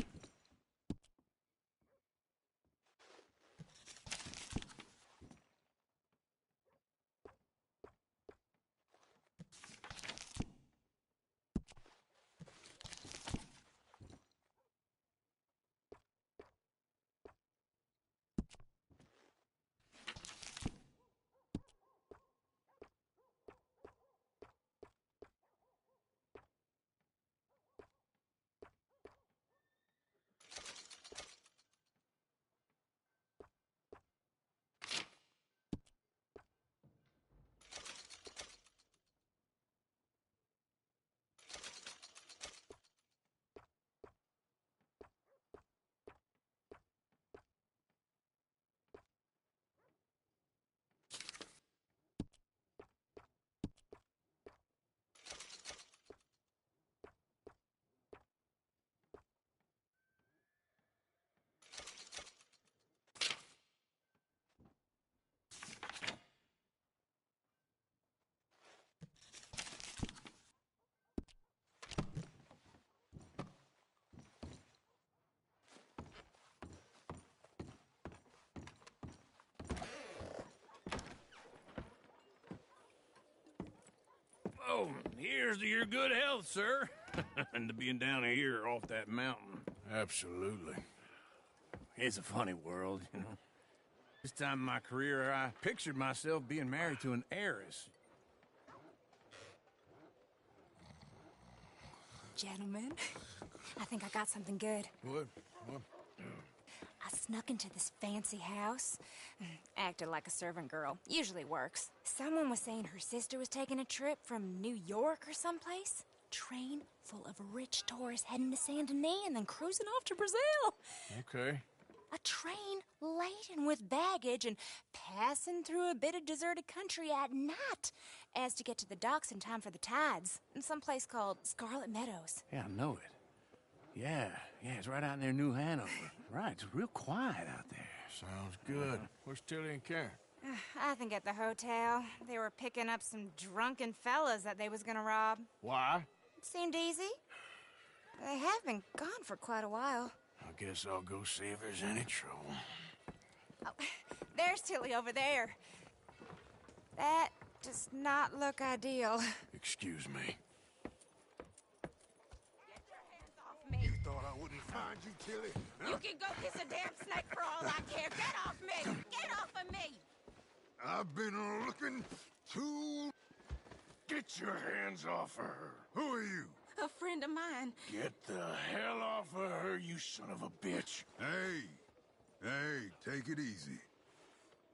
Speaker 16: Here's to your good health, sir. And to being down here off that mountain.
Speaker 3: Absolutely.
Speaker 16: It's a funny world, you know. This time in my career, I pictured myself being married to an heiress.
Speaker 14: Gentlemen, I think I got something good.
Speaker 3: What?
Speaker 14: I snuck into this fancy house, acted like a servant girl. Usually works. Someone was saying her sister was taking a trip from New York or someplace. Train full of rich tourists heading to Saint Denis and then cruising off to Brazil.
Speaker 3: Okay.
Speaker 14: A train laden with baggage and passing through a bit of deserted country at night as to get to the docks in time for the tides in some place called Scarlet Meadows.
Speaker 16: Yeah, I know it. Yeah, it's right out near New Hanover. Right, it's real quiet out there.
Speaker 3: Sounds good. Where's Tilly and Karen?
Speaker 14: I think at the hotel. They were picking up some drunken fellas that they was gonna rob.
Speaker 3: Why?
Speaker 14: It seemed easy. They have been gone for quite a while.
Speaker 3: I guess I'll go see if there's any trouble.
Speaker 14: Oh, there's Tilly over there. That does not look ideal.
Speaker 3: Excuse me.
Speaker 1: You thought I wouldn't find you, Tilly?
Speaker 15: You can go kiss a damn snake for all I care. Get off me! Get off of me!
Speaker 1: I've been looking to...
Speaker 3: Get your hands off of her.
Speaker 1: Who are you?
Speaker 15: A friend of mine.
Speaker 3: Get the hell off of her, you son of a bitch.
Speaker 1: Hey, take it easy.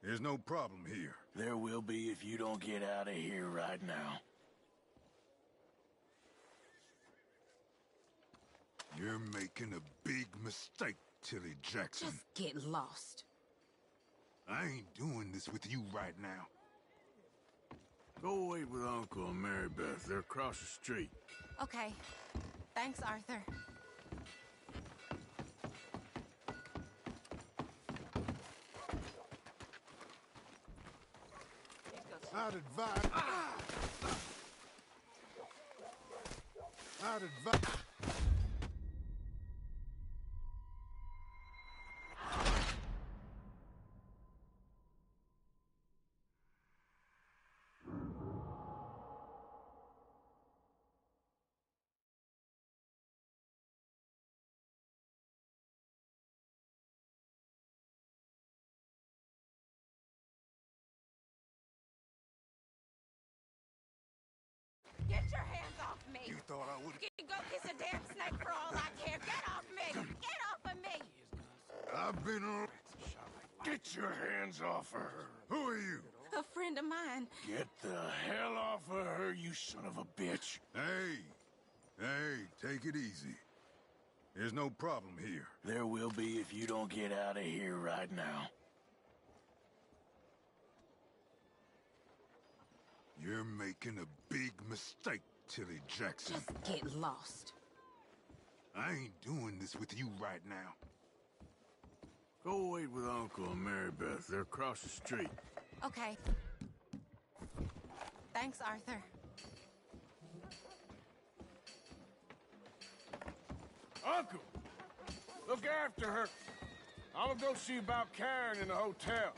Speaker 1: There's no problem here.
Speaker 3: There will be if you don't get out of here right now.
Speaker 1: You're making a big mistake, Tilly Jackson.
Speaker 15: Just get lost.
Speaker 1: I ain't doing this with you right now.
Speaker 3: Go wait with Uncle and Mary Beth. They're across the street.
Speaker 15: Okay. Thanks, Arthur.
Speaker 1: I'd advise... I'd advise...
Speaker 15: Get your hands off me!
Speaker 1: You thought I would...
Speaker 15: You can go kiss a damn snake for all I care. Get off me! Get off of me!
Speaker 1: I've been...
Speaker 3: Get your hands off of her.
Speaker 1: Who are you?
Speaker 15: A friend of mine.
Speaker 3: Get the hell off of her, you son of a bitch.
Speaker 1: Hey, take it easy. There's no problem here.
Speaker 3: There will be if you don't get out of here right now.
Speaker 1: You're making a big mistake, Tilly Jackson.
Speaker 15: Just get lost.
Speaker 1: I ain't doing this with you right now.
Speaker 3: Go wait with Uncle and Mary Beth. They're across the street.
Speaker 15: Okay. Thanks, Arthur.
Speaker 3: Uncle! Look after her. I'm gonna go see about Karen in the hotel.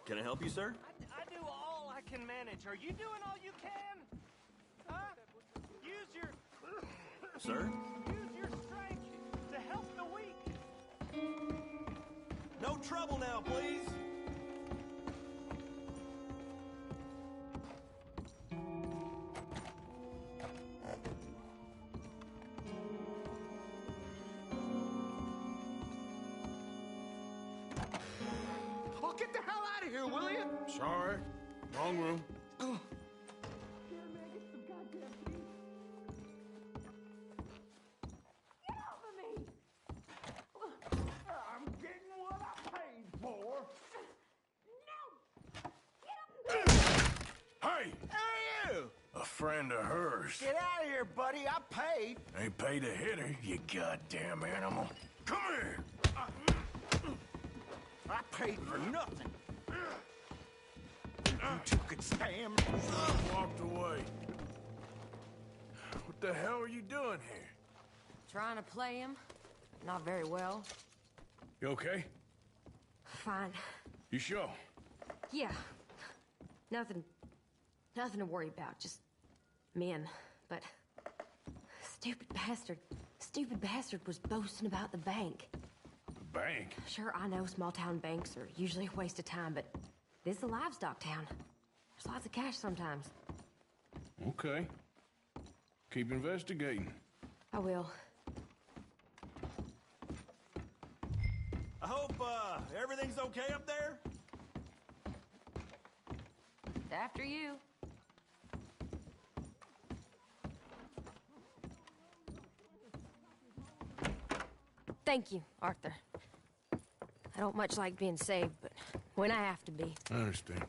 Speaker 20: Can I help you, sir?
Speaker 2: I do all I can manage. Are you doing all you can? Huh? Use your...
Speaker 20: Sir?
Speaker 2: Use your strength to help the weak.
Speaker 20: No trouble now, please.
Speaker 2: Oh, get the hell out of here, will you?
Speaker 3: Sorry. Wrong room.
Speaker 2: I'm getting what I paid for.
Speaker 3: Hey!
Speaker 9: Hey, you!
Speaker 3: A friend of hers.
Speaker 9: Get out of here, buddy. I paid.
Speaker 3: Ain't paid to hit her, you goddamn animal. Come here!
Speaker 9: I paid for nothing.
Speaker 2: You two could stand.
Speaker 3: Walked away. What the hell are you doing here?
Speaker 17: Trying to play him. Not very well.
Speaker 3: You okay?
Speaker 17: Fine.
Speaker 3: You sure?
Speaker 17: Yeah. Nothing to worry about. Just men. But stupid bastard was boasting about the bank.
Speaker 3: The bank?
Speaker 17: Sure, I know small town banks are usually a waste of time, but this is a livestock town. There's lots of cash sometimes.
Speaker 3: Okay. Keep investigating.
Speaker 17: I will.
Speaker 20: I hope, everything's okay up there?
Speaker 17: After you. Thank you, Arthur. I don't much like being saved, but when I have to be.
Speaker 3: I understand.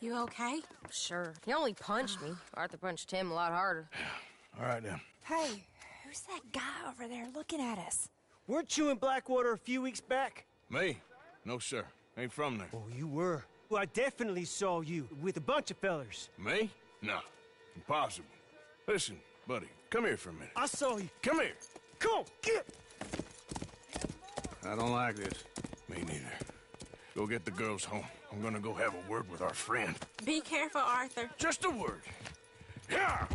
Speaker 14: You okay?
Speaker 17: Sure. He only punched me. Arthur punched him a lot harder.
Speaker 3: All right, then.
Speaker 14: Hey, who's that guy over there looking at us?
Speaker 10: Weren't you in Blackwater a few weeks back?
Speaker 3: Me? No, sir. Ain't from there.
Speaker 10: Oh, you were. Well, I definitely saw you with a bunch of fellers.
Speaker 3: Me? No. Impossible. Listen, buddy, come here for a minute.
Speaker 10: I saw you.
Speaker 3: Come here.
Speaker 10: Come on, get!
Speaker 3: I don't like this. Me neither. Go get the girls home. I'm gonna go have a word with our friend.
Speaker 15: Be careful, Arthur.
Speaker 3: Just a word. Yeah!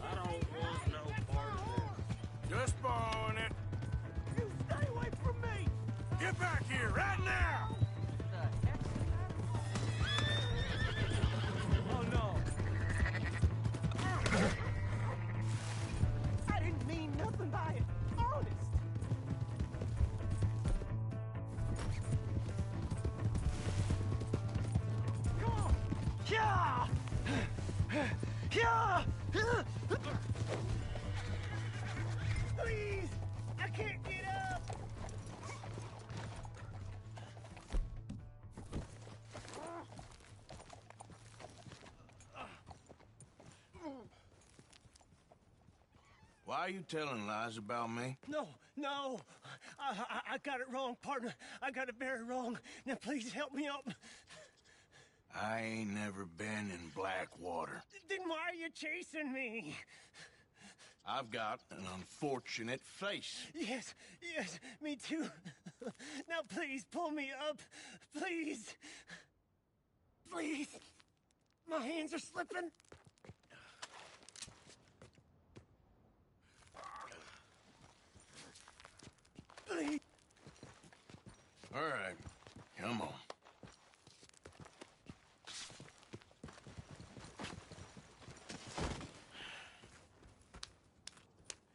Speaker 6: I don't want no part of this.
Speaker 3: Just borrowing it.
Speaker 10: You stay away from me!
Speaker 3: Get back here right now!
Speaker 10: Oh, no. I didn't mean nothing by it. Honest. Come on. Yeah! Yeah! Please! I can't get up!
Speaker 3: Why are you telling lies about me?
Speaker 10: No, no. I got it wrong, partner. I got it very wrong. Now please help me up.
Speaker 3: I ain't never been in Blackwater.
Speaker 10: Then why are you chasing me?
Speaker 3: I've got an unfortunate face.
Speaker 10: Yes, yes, me too. Now please pull me up. Please. Please. My hands are slipping. Please.
Speaker 3: All right, come on.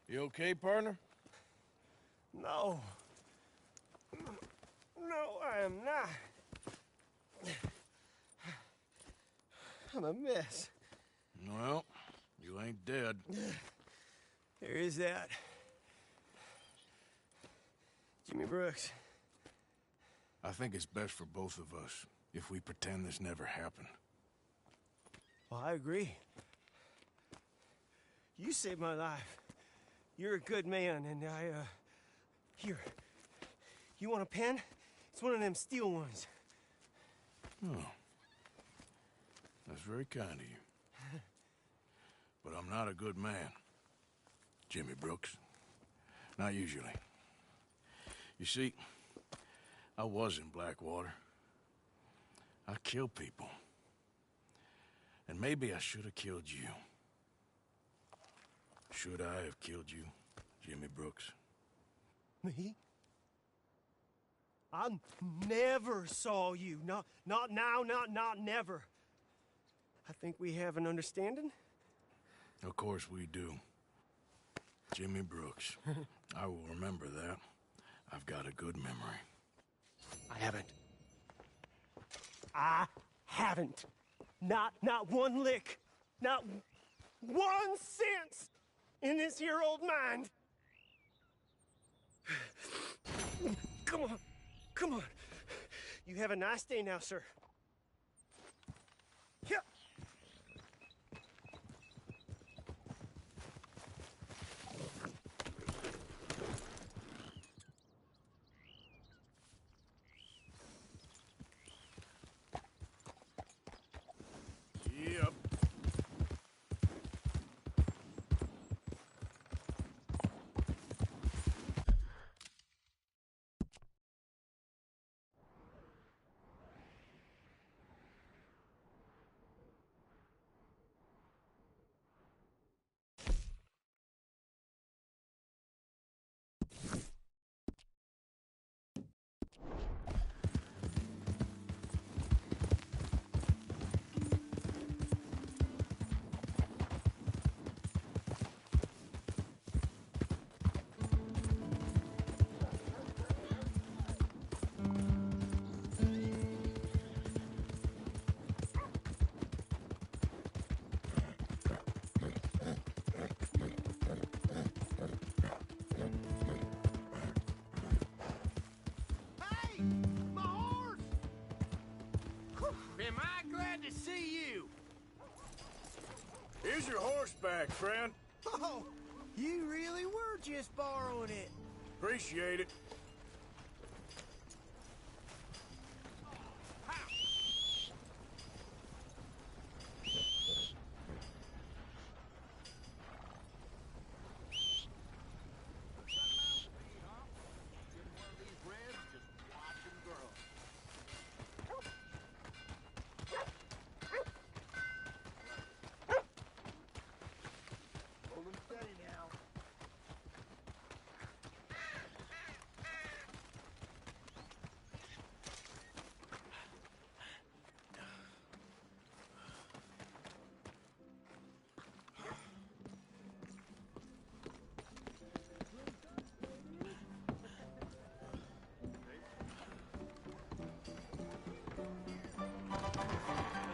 Speaker 3: You okay, partner?
Speaker 10: No. No, I am not. I'm a mess.
Speaker 3: Well, you ain't dead.
Speaker 10: There is that. Jimmy Brooks.
Speaker 3: I think it's best for both of us if we pretend this never happened.
Speaker 10: Well, I agree. You saved my life. You're a good man, and here. You want a pen? It's one of them steel ones.
Speaker 3: Oh. That's very kind of you. But I'm not a good man, Jimmy Brooks. Not usually. You see, I was in Blackwater. I killed people. And maybe I should have killed you. Should I have killed you, Jimmy Brooks?
Speaker 10: Me? I never saw you. Not now, not never. I think we have an understanding.
Speaker 3: Of course we do. Jimmy Brooks. I will remember that. I've got a good memory.
Speaker 10: I haven't. Not one lick. Not 1 cent in this here old mind. Come on. Come on. You have a nice day now, sir. Yeah.
Speaker 2: Am I glad to see you?
Speaker 3: Here's your horseback, friend.
Speaker 10: Oh, you really were just borrowing it.
Speaker 3: Appreciate it.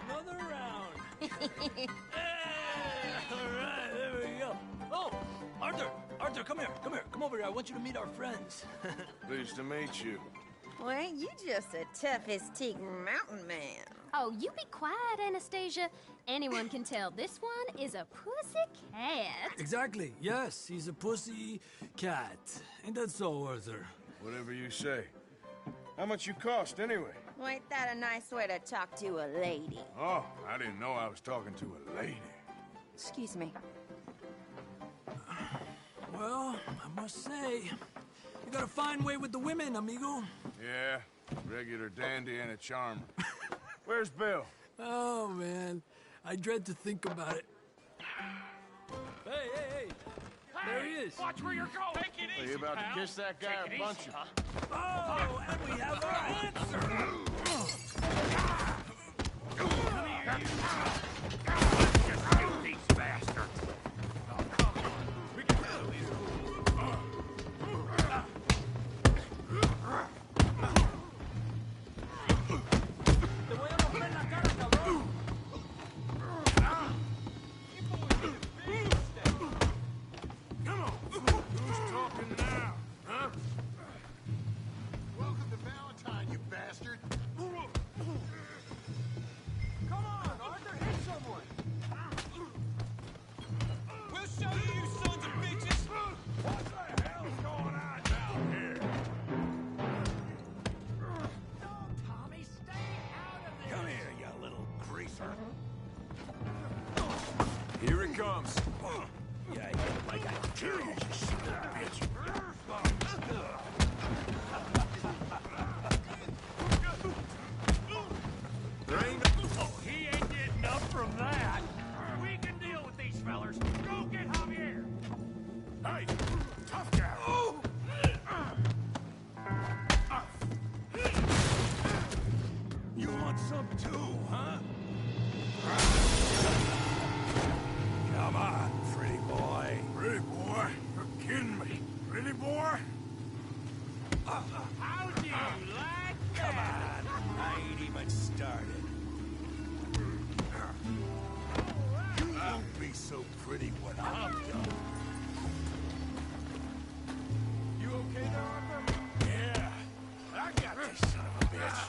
Speaker 16: Another round. Hey, all right, there we go. Oh, Arthur, come here. Come over here. I want you to meet our friends.
Speaker 3: Pleased to meet you.
Speaker 21: Well, ain't you just a tough as teak mountain man?
Speaker 22: Oh, you be quiet, Anastasia. Anyone can tell this one is a pussy cat.
Speaker 16: Exactly. Yes, he's a pussy cat. Ain't that so, Arthur?
Speaker 3: Whatever you say. How much you cost, anyway?
Speaker 21: Well, ain't that a nice way to talk to a lady?
Speaker 3: Oh, I didn't know I was talking to a lady.
Speaker 21: Excuse me.
Speaker 16: Well, I must say, you got a fine way with the women, amigo.
Speaker 3: Yeah, regular dandy and a charmer. Where's Bill?
Speaker 16: Oh, man. I dread to think about it. Hey! There he is.
Speaker 6: Watch where you're going. Take it easy,
Speaker 1: Are you about
Speaker 6: pal.
Speaker 1: to kiss that guy
Speaker 6: Take
Speaker 1: or
Speaker 6: it
Speaker 1: punch
Speaker 6: easy,
Speaker 1: him?
Speaker 6: huh?
Speaker 16: Oh, and we have our answer.
Speaker 6: Come here, you. Let's just kill these bastards. Oh, come on. We can do this.
Speaker 16: Te voy a romper la cara, cabrón.
Speaker 3: Come on. Who's talking now? Huh?
Speaker 1: Welcome to Valentine, you bastard.
Speaker 10: Come on, Arthur, hit someone. We'll show you, you sons of bitches.
Speaker 3: What the hell's going on down here?
Speaker 10: Tommy, stay out of this.
Speaker 3: Come here, you little greaser. Here it comes. Yeah, like I kill you, you son of a bitch. There ain't
Speaker 6: Oh, he ain't getting up from that. We can deal with these fellers. Go get Javier.
Speaker 3: Hey, tough guy. You want some too, huh? Come on, pretty boy. Pretty boy? You're kidding me. Pretty boy?
Speaker 6: How do you like
Speaker 3: Come
Speaker 6: that?
Speaker 3: on. I ain't even started. You won't be so pretty when I'm done.
Speaker 10: You okay there, Arthur?
Speaker 3: Yeah, I got this son of a bitch.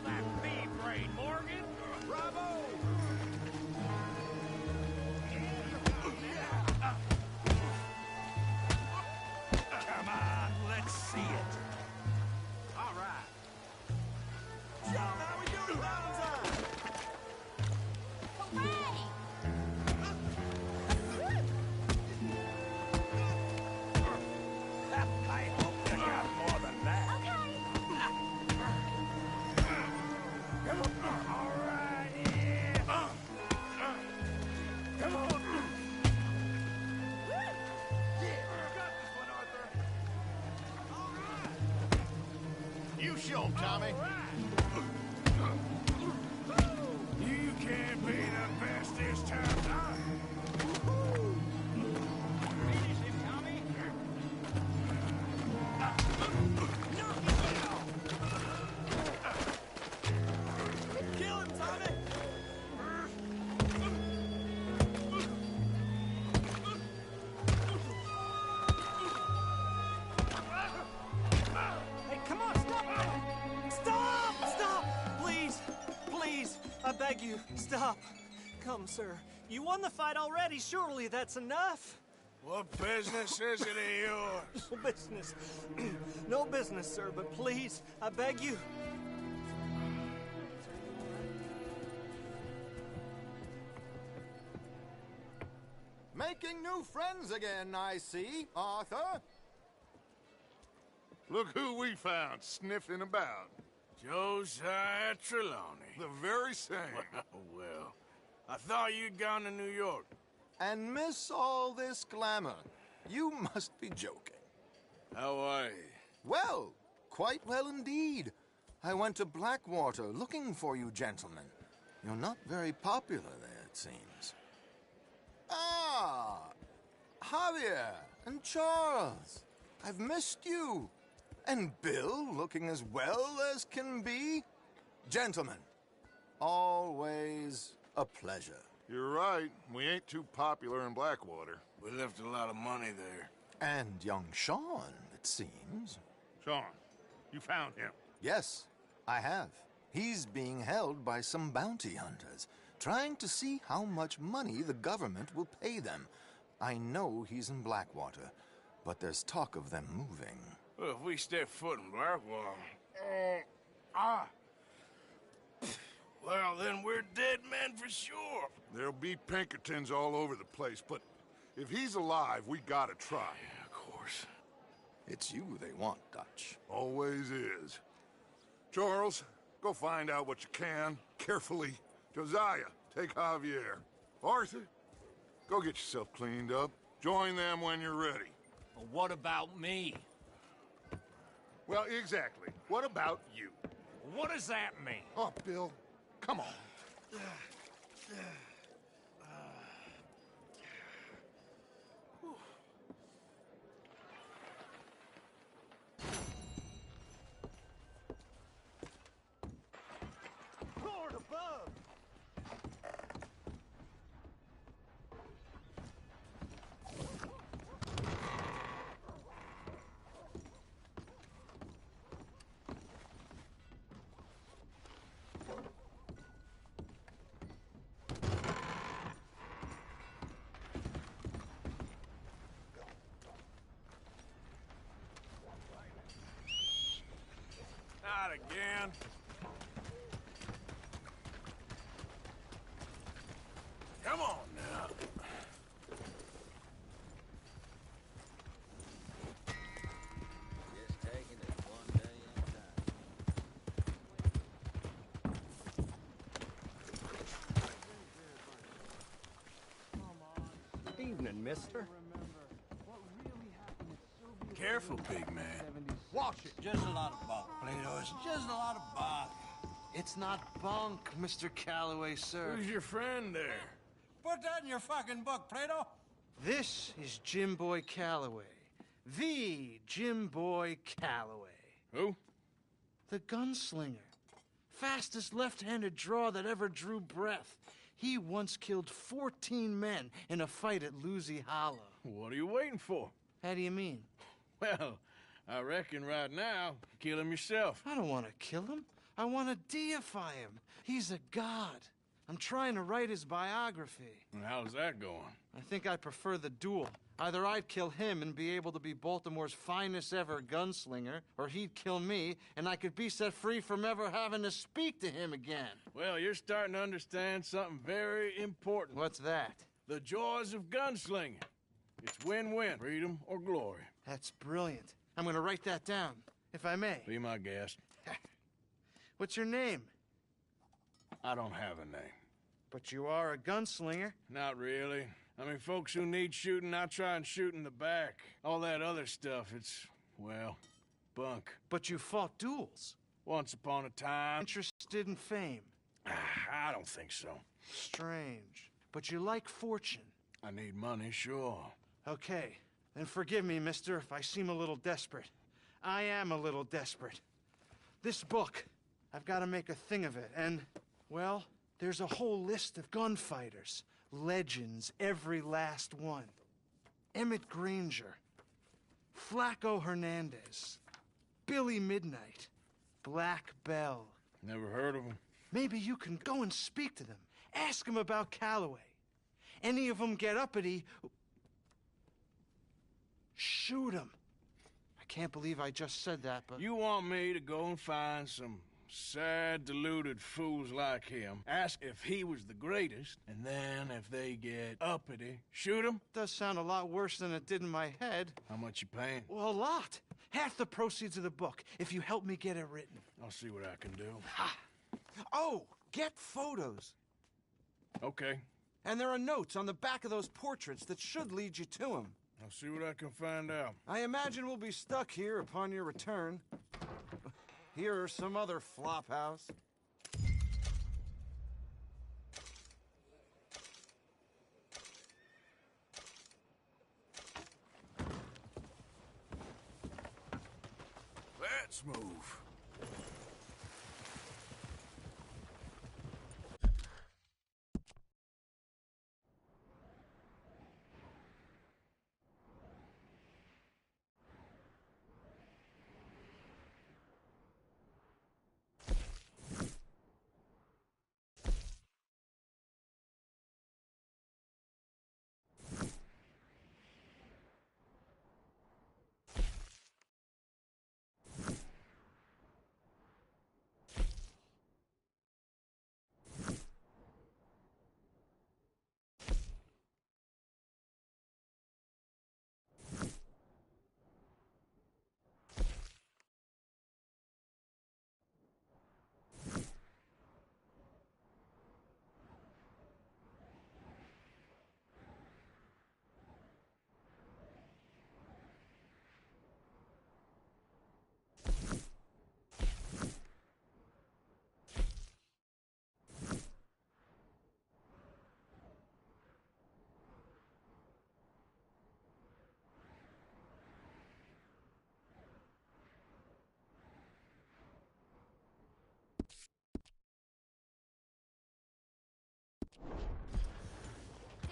Speaker 6: That bee-brain, Morgan.
Speaker 10: Bravo!
Speaker 3: Come on, let's see it.
Speaker 10: All right. John, how we doing, Valentine?
Speaker 3: I hope you got more than that. Come on. All right, yeah. Come on.
Speaker 1: You show him, Tommy.
Speaker 3: You can't be the best this time.
Speaker 6: Finish him, Tommy.
Speaker 10: Kill him, Tommy! Hey, come on, stop that! outcome, sir. You won the fight already. Surely that's enough.
Speaker 3: What business is it of yours?
Speaker 10: No business. No business, sir, but please, I beg you.
Speaker 5: Making new friends again, I see, Arthur.
Speaker 1: Look who we found sniffing about.
Speaker 3: Josiah Trelawney.
Speaker 1: The very same.
Speaker 3: Well, I thought you'd gone to New York.
Speaker 5: And miss all this glamour. You must be joking.
Speaker 3: How are you?
Speaker 5: Well, quite well indeed. I went to Blackwater looking for you gentlemen. You're not very popular there, it seems. Ah, Javier and Charles. I've missed you. And Bill, looking as well as can be. Gentlemen, always a pleasure.
Speaker 1: You're right. We ain't too popular in Blackwater.
Speaker 3: We left a lot of money there.
Speaker 5: And young Sean, it seems.
Speaker 1: Sean, you found him?
Speaker 5: Yes, I have. He's being held by some bounty hunters, trying to see how much money the government will pay them. I know he's in Blackwater, but there's talk of them moving.
Speaker 3: Well, if we step foot in Blackwater... Well, then we're dead men for sure.
Speaker 1: There'll be Pinkertons all over the place, but if he's alive, we gotta try.
Speaker 3: Yeah, of course.
Speaker 5: It's you they want, Dutch.
Speaker 1: Always is. Charles, go find out what you can, carefully. Josiah, take Javier. Arthur, go get yourself cleaned up. Join them when you're ready.
Speaker 6: Well, what about me?
Speaker 1: Well, exactly. What about you?
Speaker 6: What does that mean?
Speaker 1: Oh, Bill, come on.
Speaker 10: Lord above!
Speaker 3: Not again. Come on now.
Speaker 7: Just taking it one day at a time.
Speaker 10: Evening, mister.
Speaker 3: Careful, big man.
Speaker 20: Watch it.
Speaker 6: Just a lot of bunk, Plato. It's just a lot of bunk.
Speaker 23: It's not bunk, Mr. Calloway, sir.
Speaker 3: Who's your friend there?
Speaker 6: Put that in your fucking book, Plato.
Speaker 23: This is Jim Boy Calloway. The Jim Boy Calloway.
Speaker 3: Who?
Speaker 23: The gunslinger. Fastest left-handed draw that ever drew breath. He once killed 14 men in a fight at Lucy Hollow.
Speaker 3: What are you waiting for?
Speaker 23: How do you mean?
Speaker 3: Well, I reckon right now, kill him yourself.
Speaker 23: I don't want to kill him. I want to deify him. He's a god. I'm trying to write his biography.
Speaker 3: And how's that going?
Speaker 23: I think I prefer the duel. Either I'd kill him and be able to be Baltimore's finest ever gunslinger, or he'd kill me and I could be set free from ever having to speak to him again.
Speaker 3: Well, you're starting to understand something very important.
Speaker 23: What's that?
Speaker 3: The joys of gunslinging. It's win-win, freedom or glory.
Speaker 23: That's brilliant. I'm going to write that down, if I may.
Speaker 3: Be my guest.
Speaker 23: What's your name?
Speaker 3: I don't have a name.
Speaker 23: But you are a gunslinger.
Speaker 3: Not really. I mean, folks who need shooting, I try and shoot in the back. All that other stuff, it's, well, bunk.
Speaker 23: But you fought duels.
Speaker 3: Once upon a time.
Speaker 23: Interested in fame.
Speaker 3: I don't think so.
Speaker 23: Strange. But you like fortune.
Speaker 3: I need money, sure.
Speaker 23: Okay. Then forgive me, mister, if I seem a little desperate. I am a little desperate. This book, I've got to make a thing of it, and, well, there's a whole list of gunfighters. Legends, every last one. Emmett Granger. Flaco Hernandez. Billy Midnight. Black Bell.
Speaker 3: Never heard of them.
Speaker 23: Maybe you can go and speak to them. Ask them about Calloway. Any of them get uppity, shoot them. I can't believe I just said that, but...
Speaker 3: You want me to go and find some sad, deluded fools like him, ask if he was the greatest, and then if they get uppity, shoot him?
Speaker 23: Does sound a lot worse than it did in my head.
Speaker 3: How much you paying?
Speaker 23: Well, a lot. Half the proceeds of the book, if you help me get it written.
Speaker 3: I'll see what I can do.
Speaker 23: Ha! Oh, get photos.
Speaker 3: Okay.
Speaker 23: And there are notes on the back of those portraits that should lead you to him.
Speaker 3: I'll see what I can find out.
Speaker 23: I imagine we'll be stuck here upon your return. Here or some other flop house.
Speaker 3: Let's move.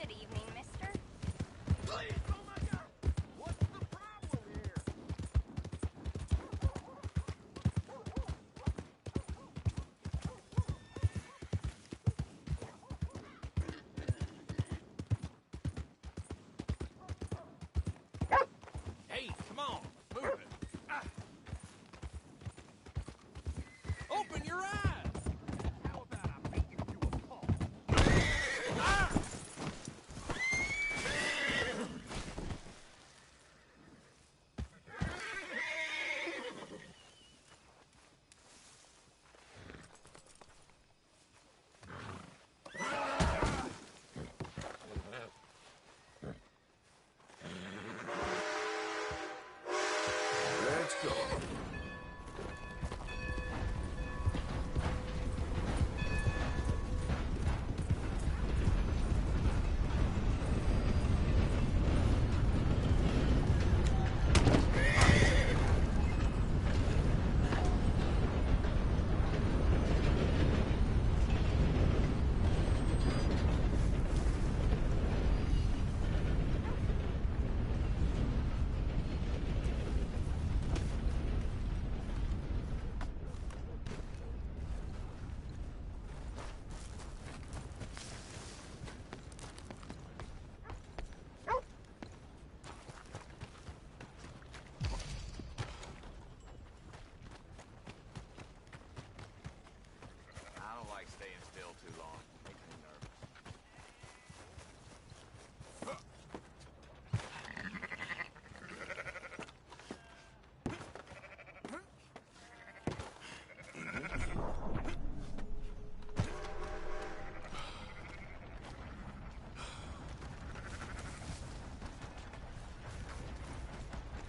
Speaker 14: Good evening, mister.
Speaker 2: Please, oh my God! What's the problem here?
Speaker 16: Hey, come on, move it. Ah. Open your eyes!
Speaker 2: How about I make you a pulp?
Speaker 16: Ah!
Speaker 3: Let's go.
Speaker 6: I don't like staying still too long. Makes me nervous.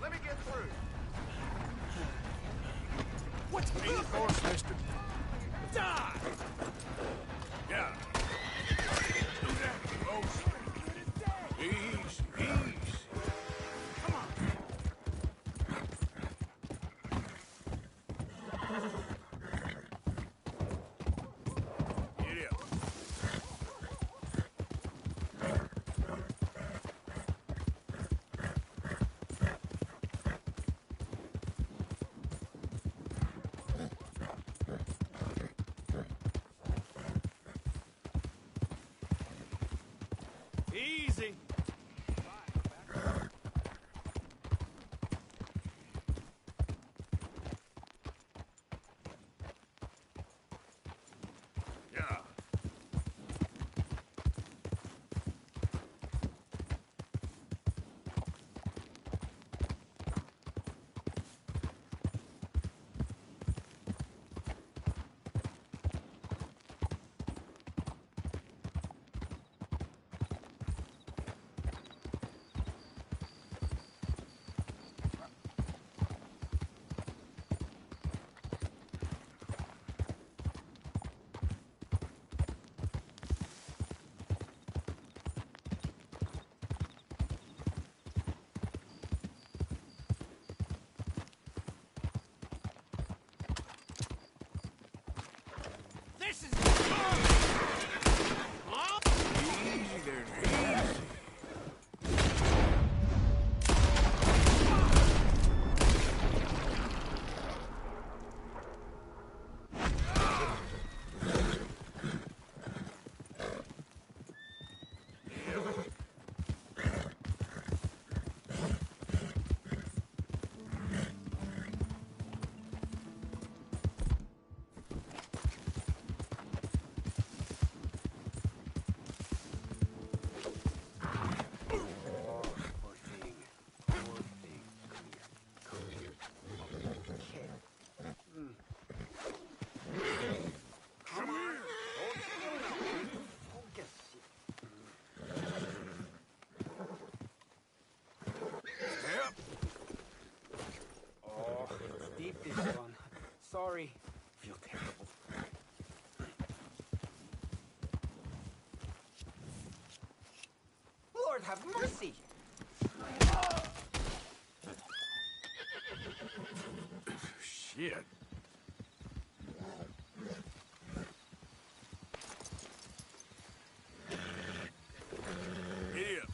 Speaker 2: Let me get through.
Speaker 3: What's the course, mister?
Speaker 2: Die!
Speaker 3: Yeah. Do that close. Easy, easy.
Speaker 2: Come on.
Speaker 3: Get up. Easy. Yeah.
Speaker 4: This is...
Speaker 3: Easy there, easy.
Speaker 10: Oh, deep this one. Sorry. Feel terrible. Lord have mercy!
Speaker 3: Shit. Giddy up.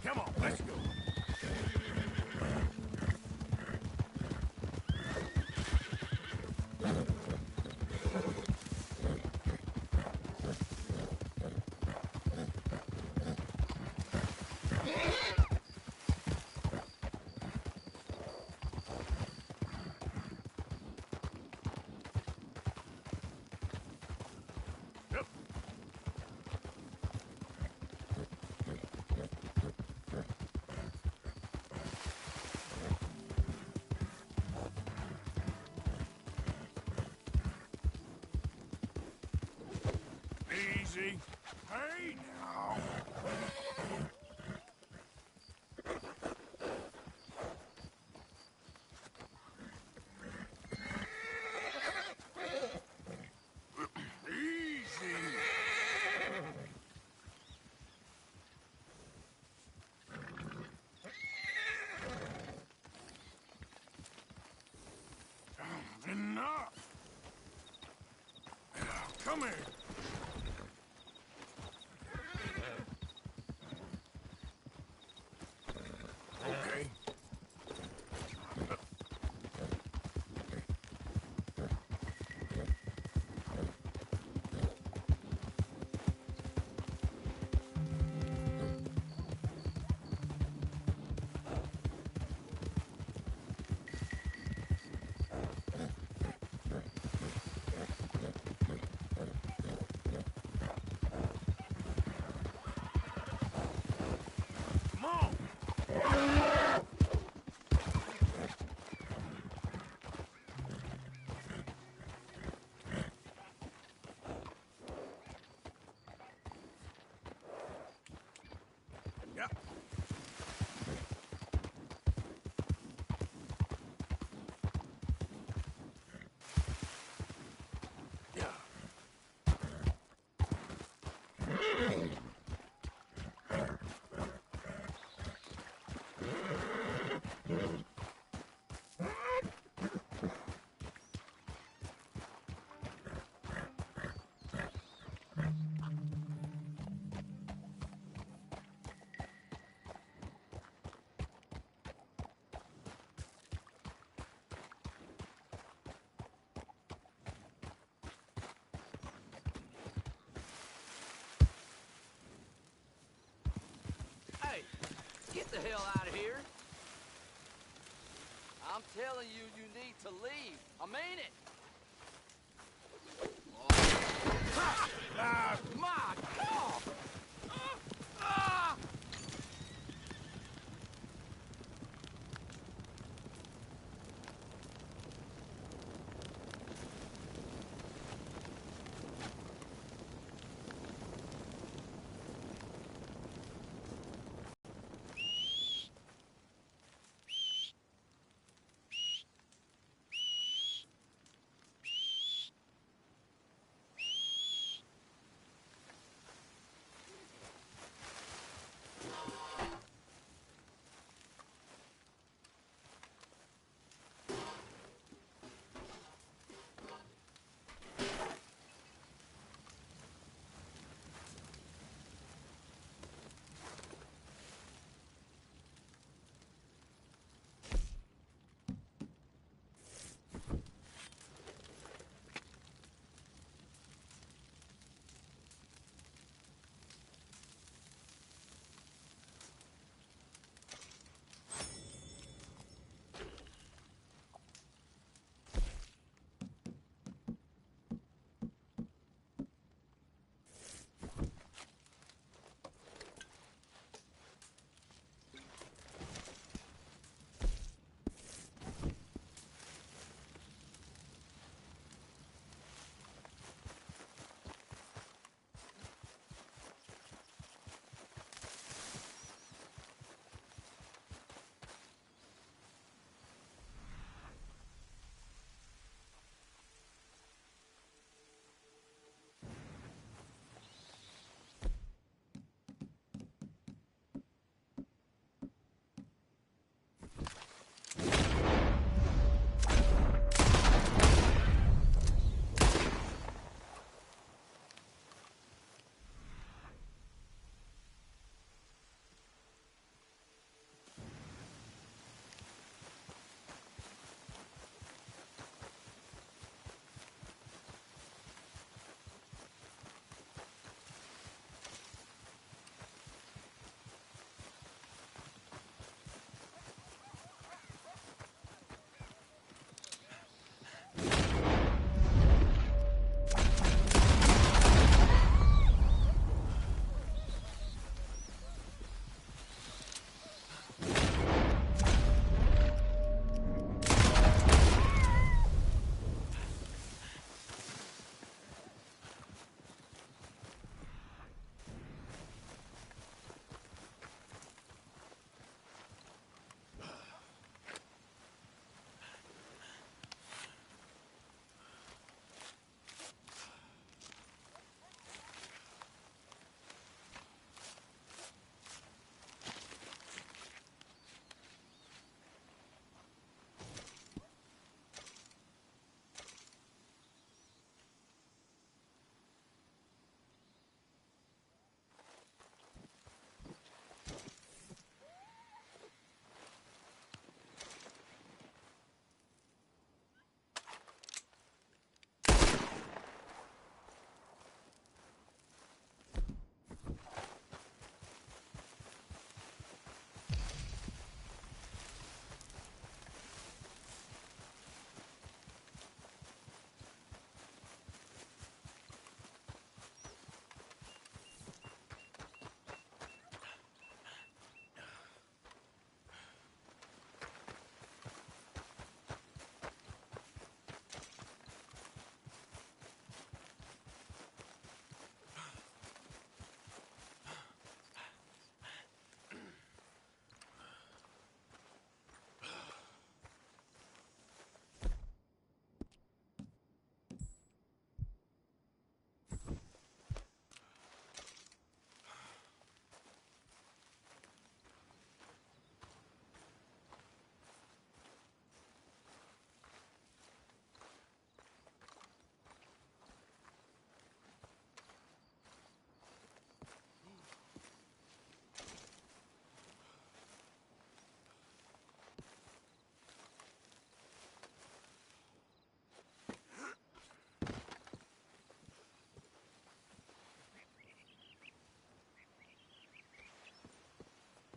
Speaker 3: Come on, let's go. Yep. Easy. Hey, now. Easy. Enough. Come here. Okay. Yep.
Speaker 11: Hey, get the hell out of here. I'm telling you, you need to leave. I mean it. My God!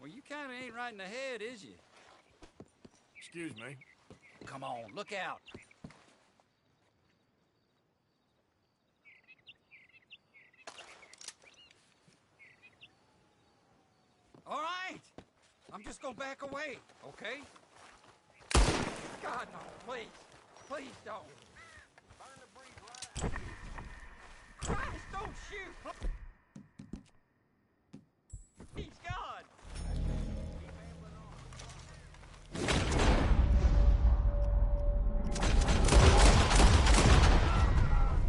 Speaker 8: Well, you kind of ain't right in the head, is you?
Speaker 3: Excuse me.
Speaker 8: Come on, look out. All right. I'm just gonna back away, okay? God, no, please. Please don't. Burn the breeze right out. Christ, don't shoot! He's gone!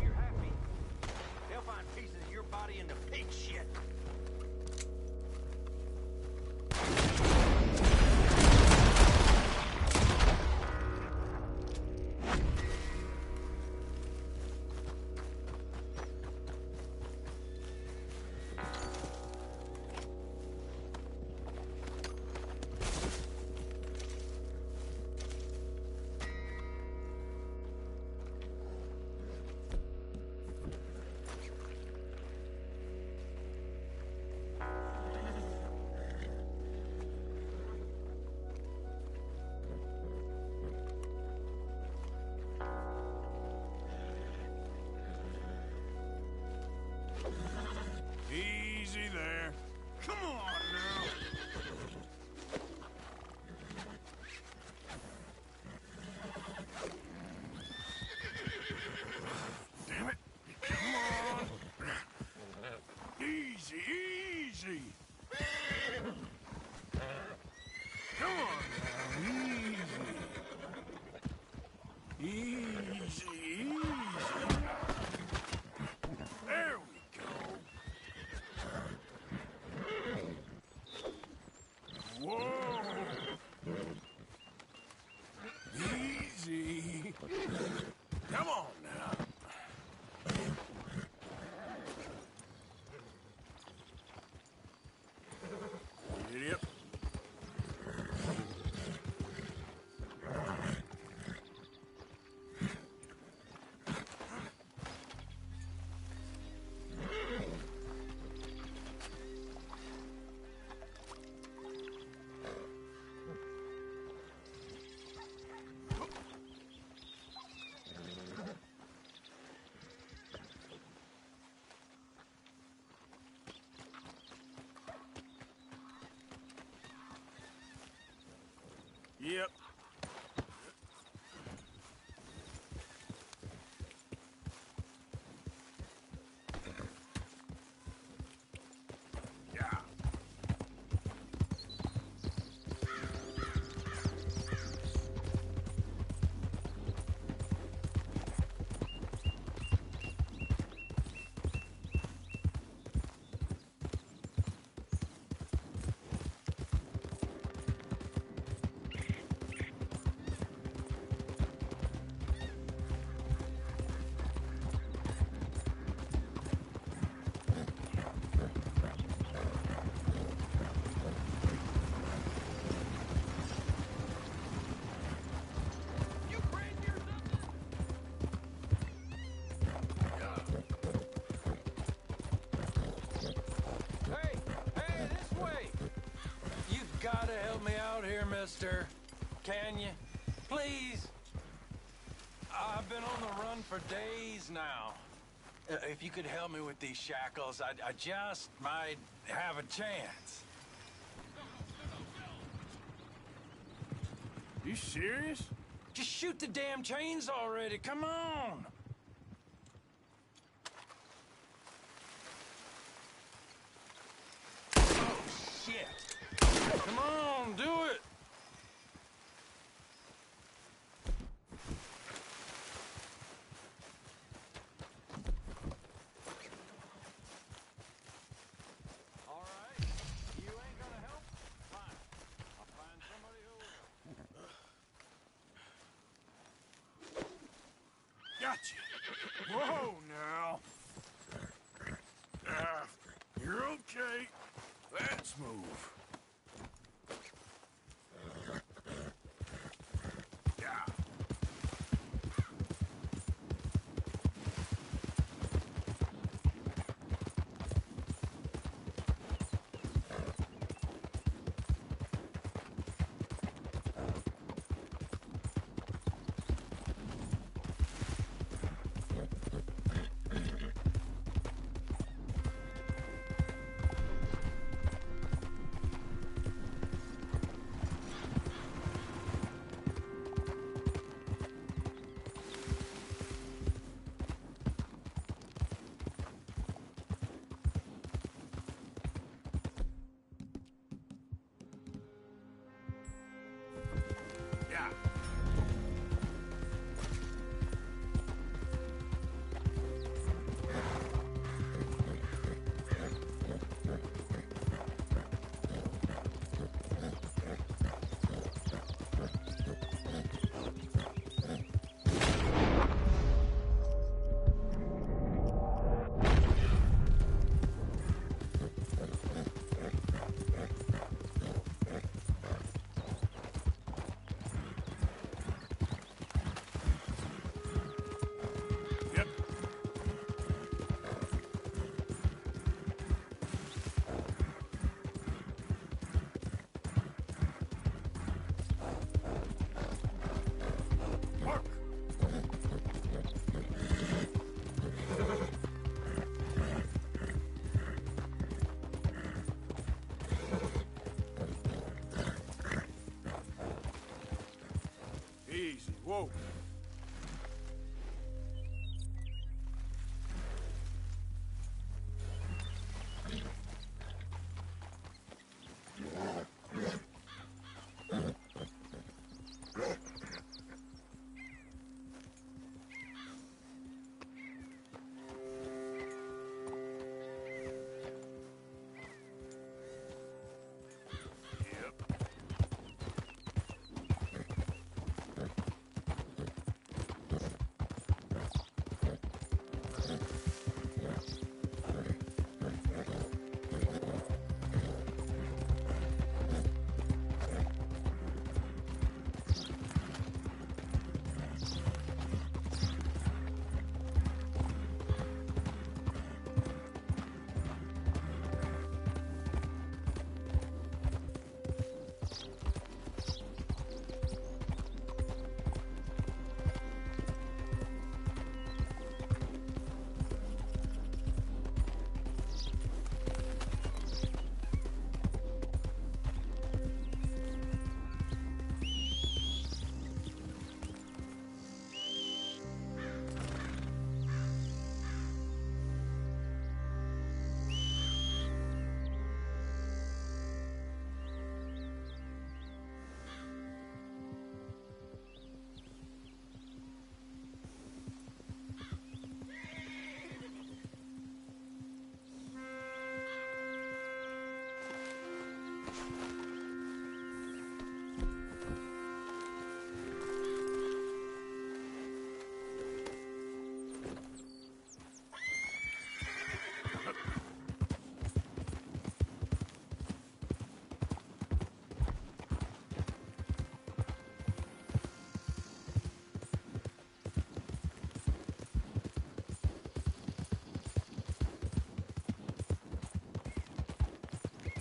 Speaker 6: You're happy. They'll find pieces of your body in the pig shit.
Speaker 3: Easy there. Come on now. Damn it. Come on. Easy, easy. Come on now. Easy. Easy, easy. There we go. Whoa! Easy. Come on now. Idiot. Yep. Yeah.
Speaker 12: Hey, this way! You've got to help me out here, mister. Can you? Please? I've been on the run for days now. If you could help me with these shackles, I just might have a chance.
Speaker 3: You serious?
Speaker 12: Just shoot the damn chains already, come on! Oh, shit! Come on, do it! Alright, you ain't gonna help? Fine. I'll find somebody who will.
Speaker 3: Gotcha. Whoa now. You're okay. Let's move. Yeah. Whoa.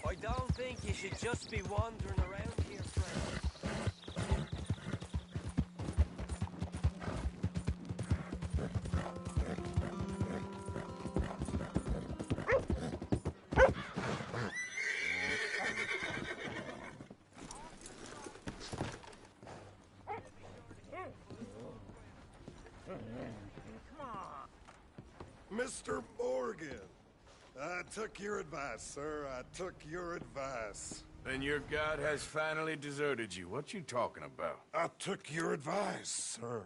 Speaker 13: I don't think you should just be wandering around here, friend.
Speaker 18: Mr. Morgan, I took your advice, sir. I took your advice.
Speaker 3: Then your god has finally deserted you. What you talking about?
Speaker 18: I took your advice, sir.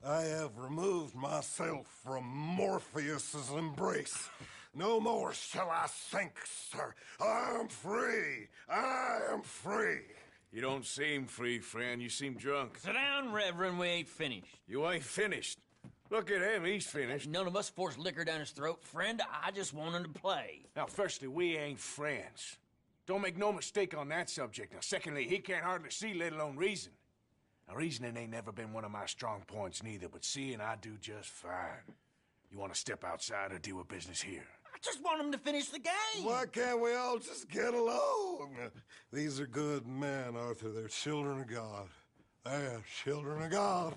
Speaker 18: I have removed myself from Morpheus's embrace. No more shall I sink, sir. I am free. I am free.
Speaker 3: You don't seem free, friend. You seem drunk.
Speaker 11: Sit down, Reverend. We ain't finished.
Speaker 3: You ain't finished. Look at him. He's finished.
Speaker 11: None of us forced liquor down his throat. Friend, I just want him to play.
Speaker 3: Now, firstly, we ain't friends. Don't make no mistake on that subject. Now, secondly, he can't hardly see, let alone reason. Now, reasoning ain't never been one of my strong points neither, but seeing I do just fine. You want to step outside or deal with business here?
Speaker 11: I just want him to finish the game.
Speaker 18: Why can't we all just get along? These are good men, Arthur. They're children of God. They're children of God.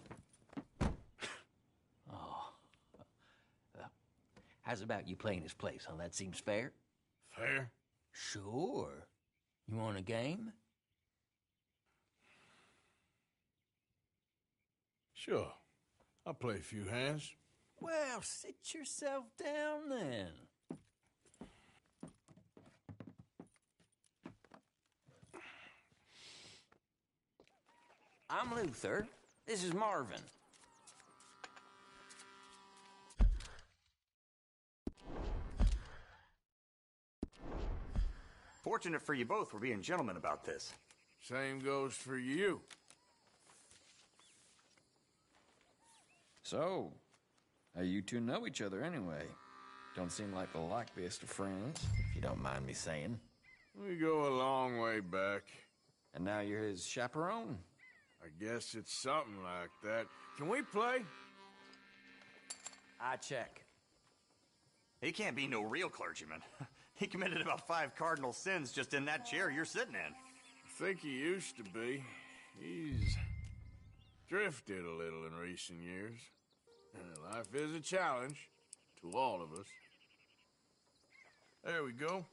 Speaker 11: How's about you playing his place, huh? That seems fair?
Speaker 3: Fair?
Speaker 11: Sure. You want a game?
Speaker 3: Sure. I'll play a few hands.
Speaker 11: Well, sit yourself down then. I'm Luther. This is Marvin.
Speaker 19: Fortunate for you both, we're being gentlemen about this.
Speaker 3: Same goes for you.
Speaker 24: So, how you two know each other anyway? Don't seem like the likeliest of friends, if you don't mind me saying.
Speaker 3: We go a long way back.
Speaker 24: And now you're his chaperone?
Speaker 3: I guess it's something like that. Can we play?
Speaker 11: I check.
Speaker 19: He can't be no real clergyman. He committed about 5 cardinal sins just in that chair you're sitting in.
Speaker 3: I think he used to be. He's drifted a little in recent years. Life is a challenge to all of us. There we go.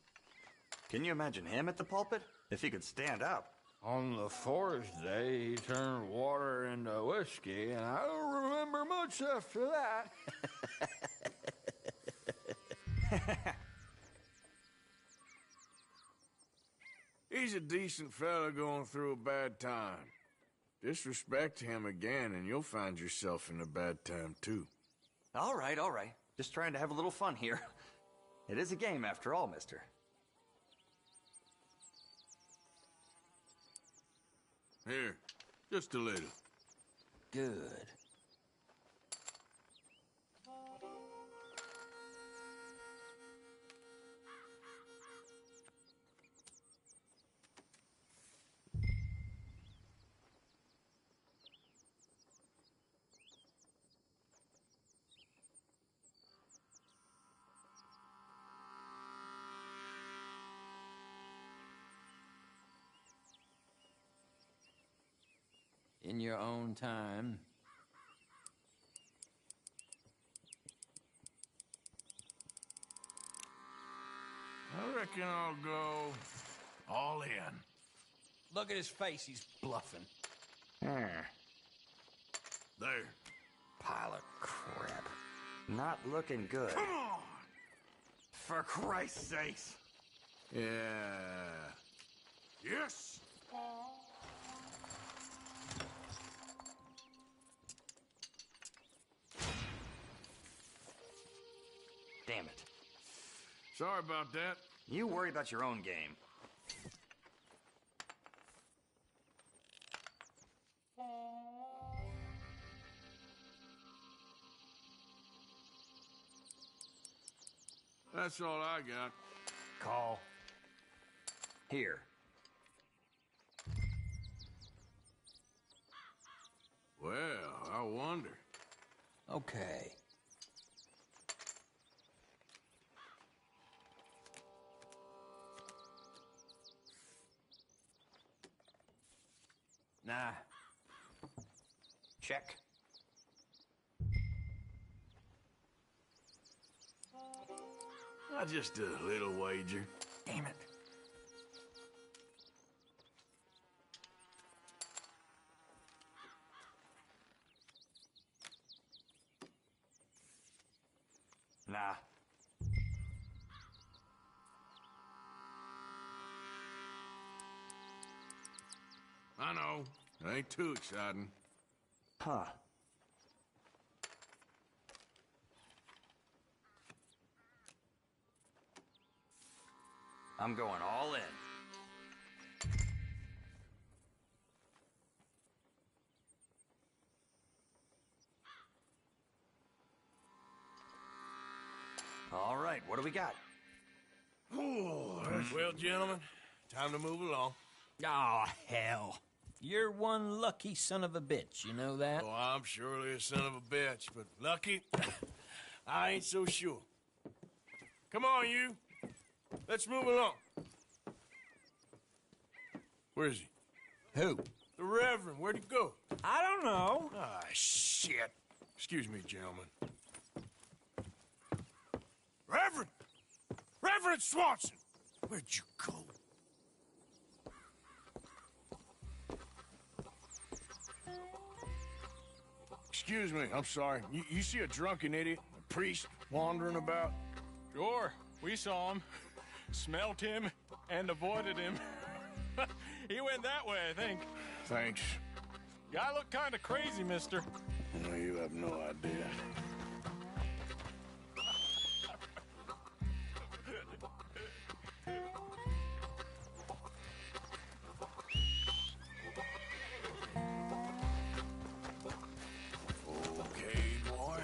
Speaker 19: Can you imagine him at the pulpit? If he could stand up.
Speaker 24: On the fourth day, he turned water into whiskey, and I don't remember much after that.
Speaker 3: He's a decent fella going through a bad time. Disrespect him again, and you'll find yourself in a bad time, too.
Speaker 19: All right. Just trying to have a little fun here. It is a game, after all, mister.
Speaker 3: Here, just a little.
Speaker 11: Good. In your own time.
Speaker 3: I reckon I'll go all in.
Speaker 13: Look at his face, he's bluffing.
Speaker 3: There.
Speaker 19: Pile of crap. Not looking good.
Speaker 3: Come on!
Speaker 19: For Christ's sakes.
Speaker 3: Yeah. Yes!
Speaker 19: Damn it.
Speaker 3: Sorry about that.
Speaker 19: You worry about your own game.
Speaker 3: That's all I got.
Speaker 19: Call. Here.
Speaker 3: Well, I wonder.
Speaker 11: Okay.
Speaker 19: Nah. Check.
Speaker 3: Just a little wager.
Speaker 19: Damn it. Nah.
Speaker 3: I know. It ain't too exciting.
Speaker 19: Huh. I'm going all in. All right, what do we got?
Speaker 3: Well, gentlemen, time to move along.
Speaker 11: Oh, hell. You're one lucky son of a bitch, you know that?
Speaker 3: Oh, I'm surely a son of a bitch, but lucky, I ain't so sure. Come on, you. Let's move along. Where is he?
Speaker 11: Who?
Speaker 3: The Reverend. Where'd he go?
Speaker 11: I don't know.
Speaker 3: Ah, shit. Excuse me, gentlemen. Reverend! Reverend Swanson! Where'd you go? Excuse me, I'm sorry. You see a drunken idiot, a priest, wandering about?
Speaker 9: Sure, we saw him, smelt him, and avoided him. He went that way, I think.
Speaker 3: Thanks.
Speaker 9: Guy looked kind of crazy, mister.
Speaker 3: No, you have no idea. Okay, boy.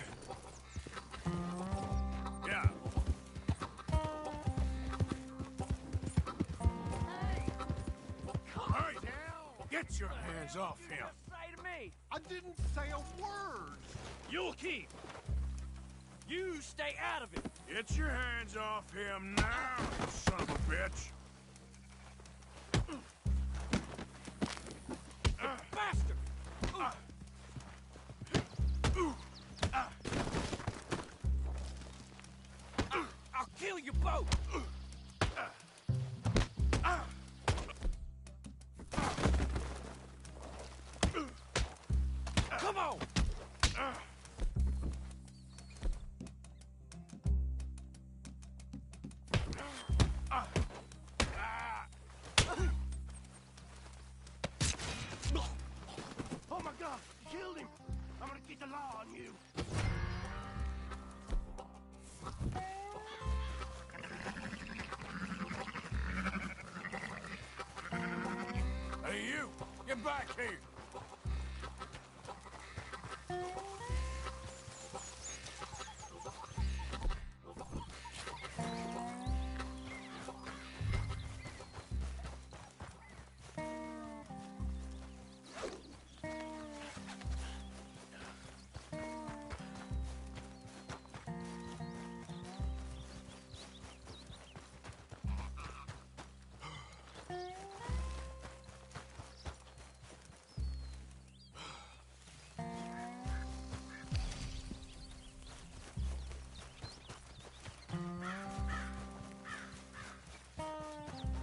Speaker 3: Yeah. Hey, get your hands off him.
Speaker 4: Say to me, I didn't say a word.
Speaker 3: You'll keep.
Speaker 4: You stay out of it.
Speaker 3: Get your hands off him now, you son of a bitch.
Speaker 4: Bastard! I'll kill you both. law on you.
Speaker 3: Hey, you! Get back here!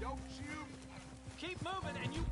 Speaker 4: Don't you
Speaker 12: Keep moving and you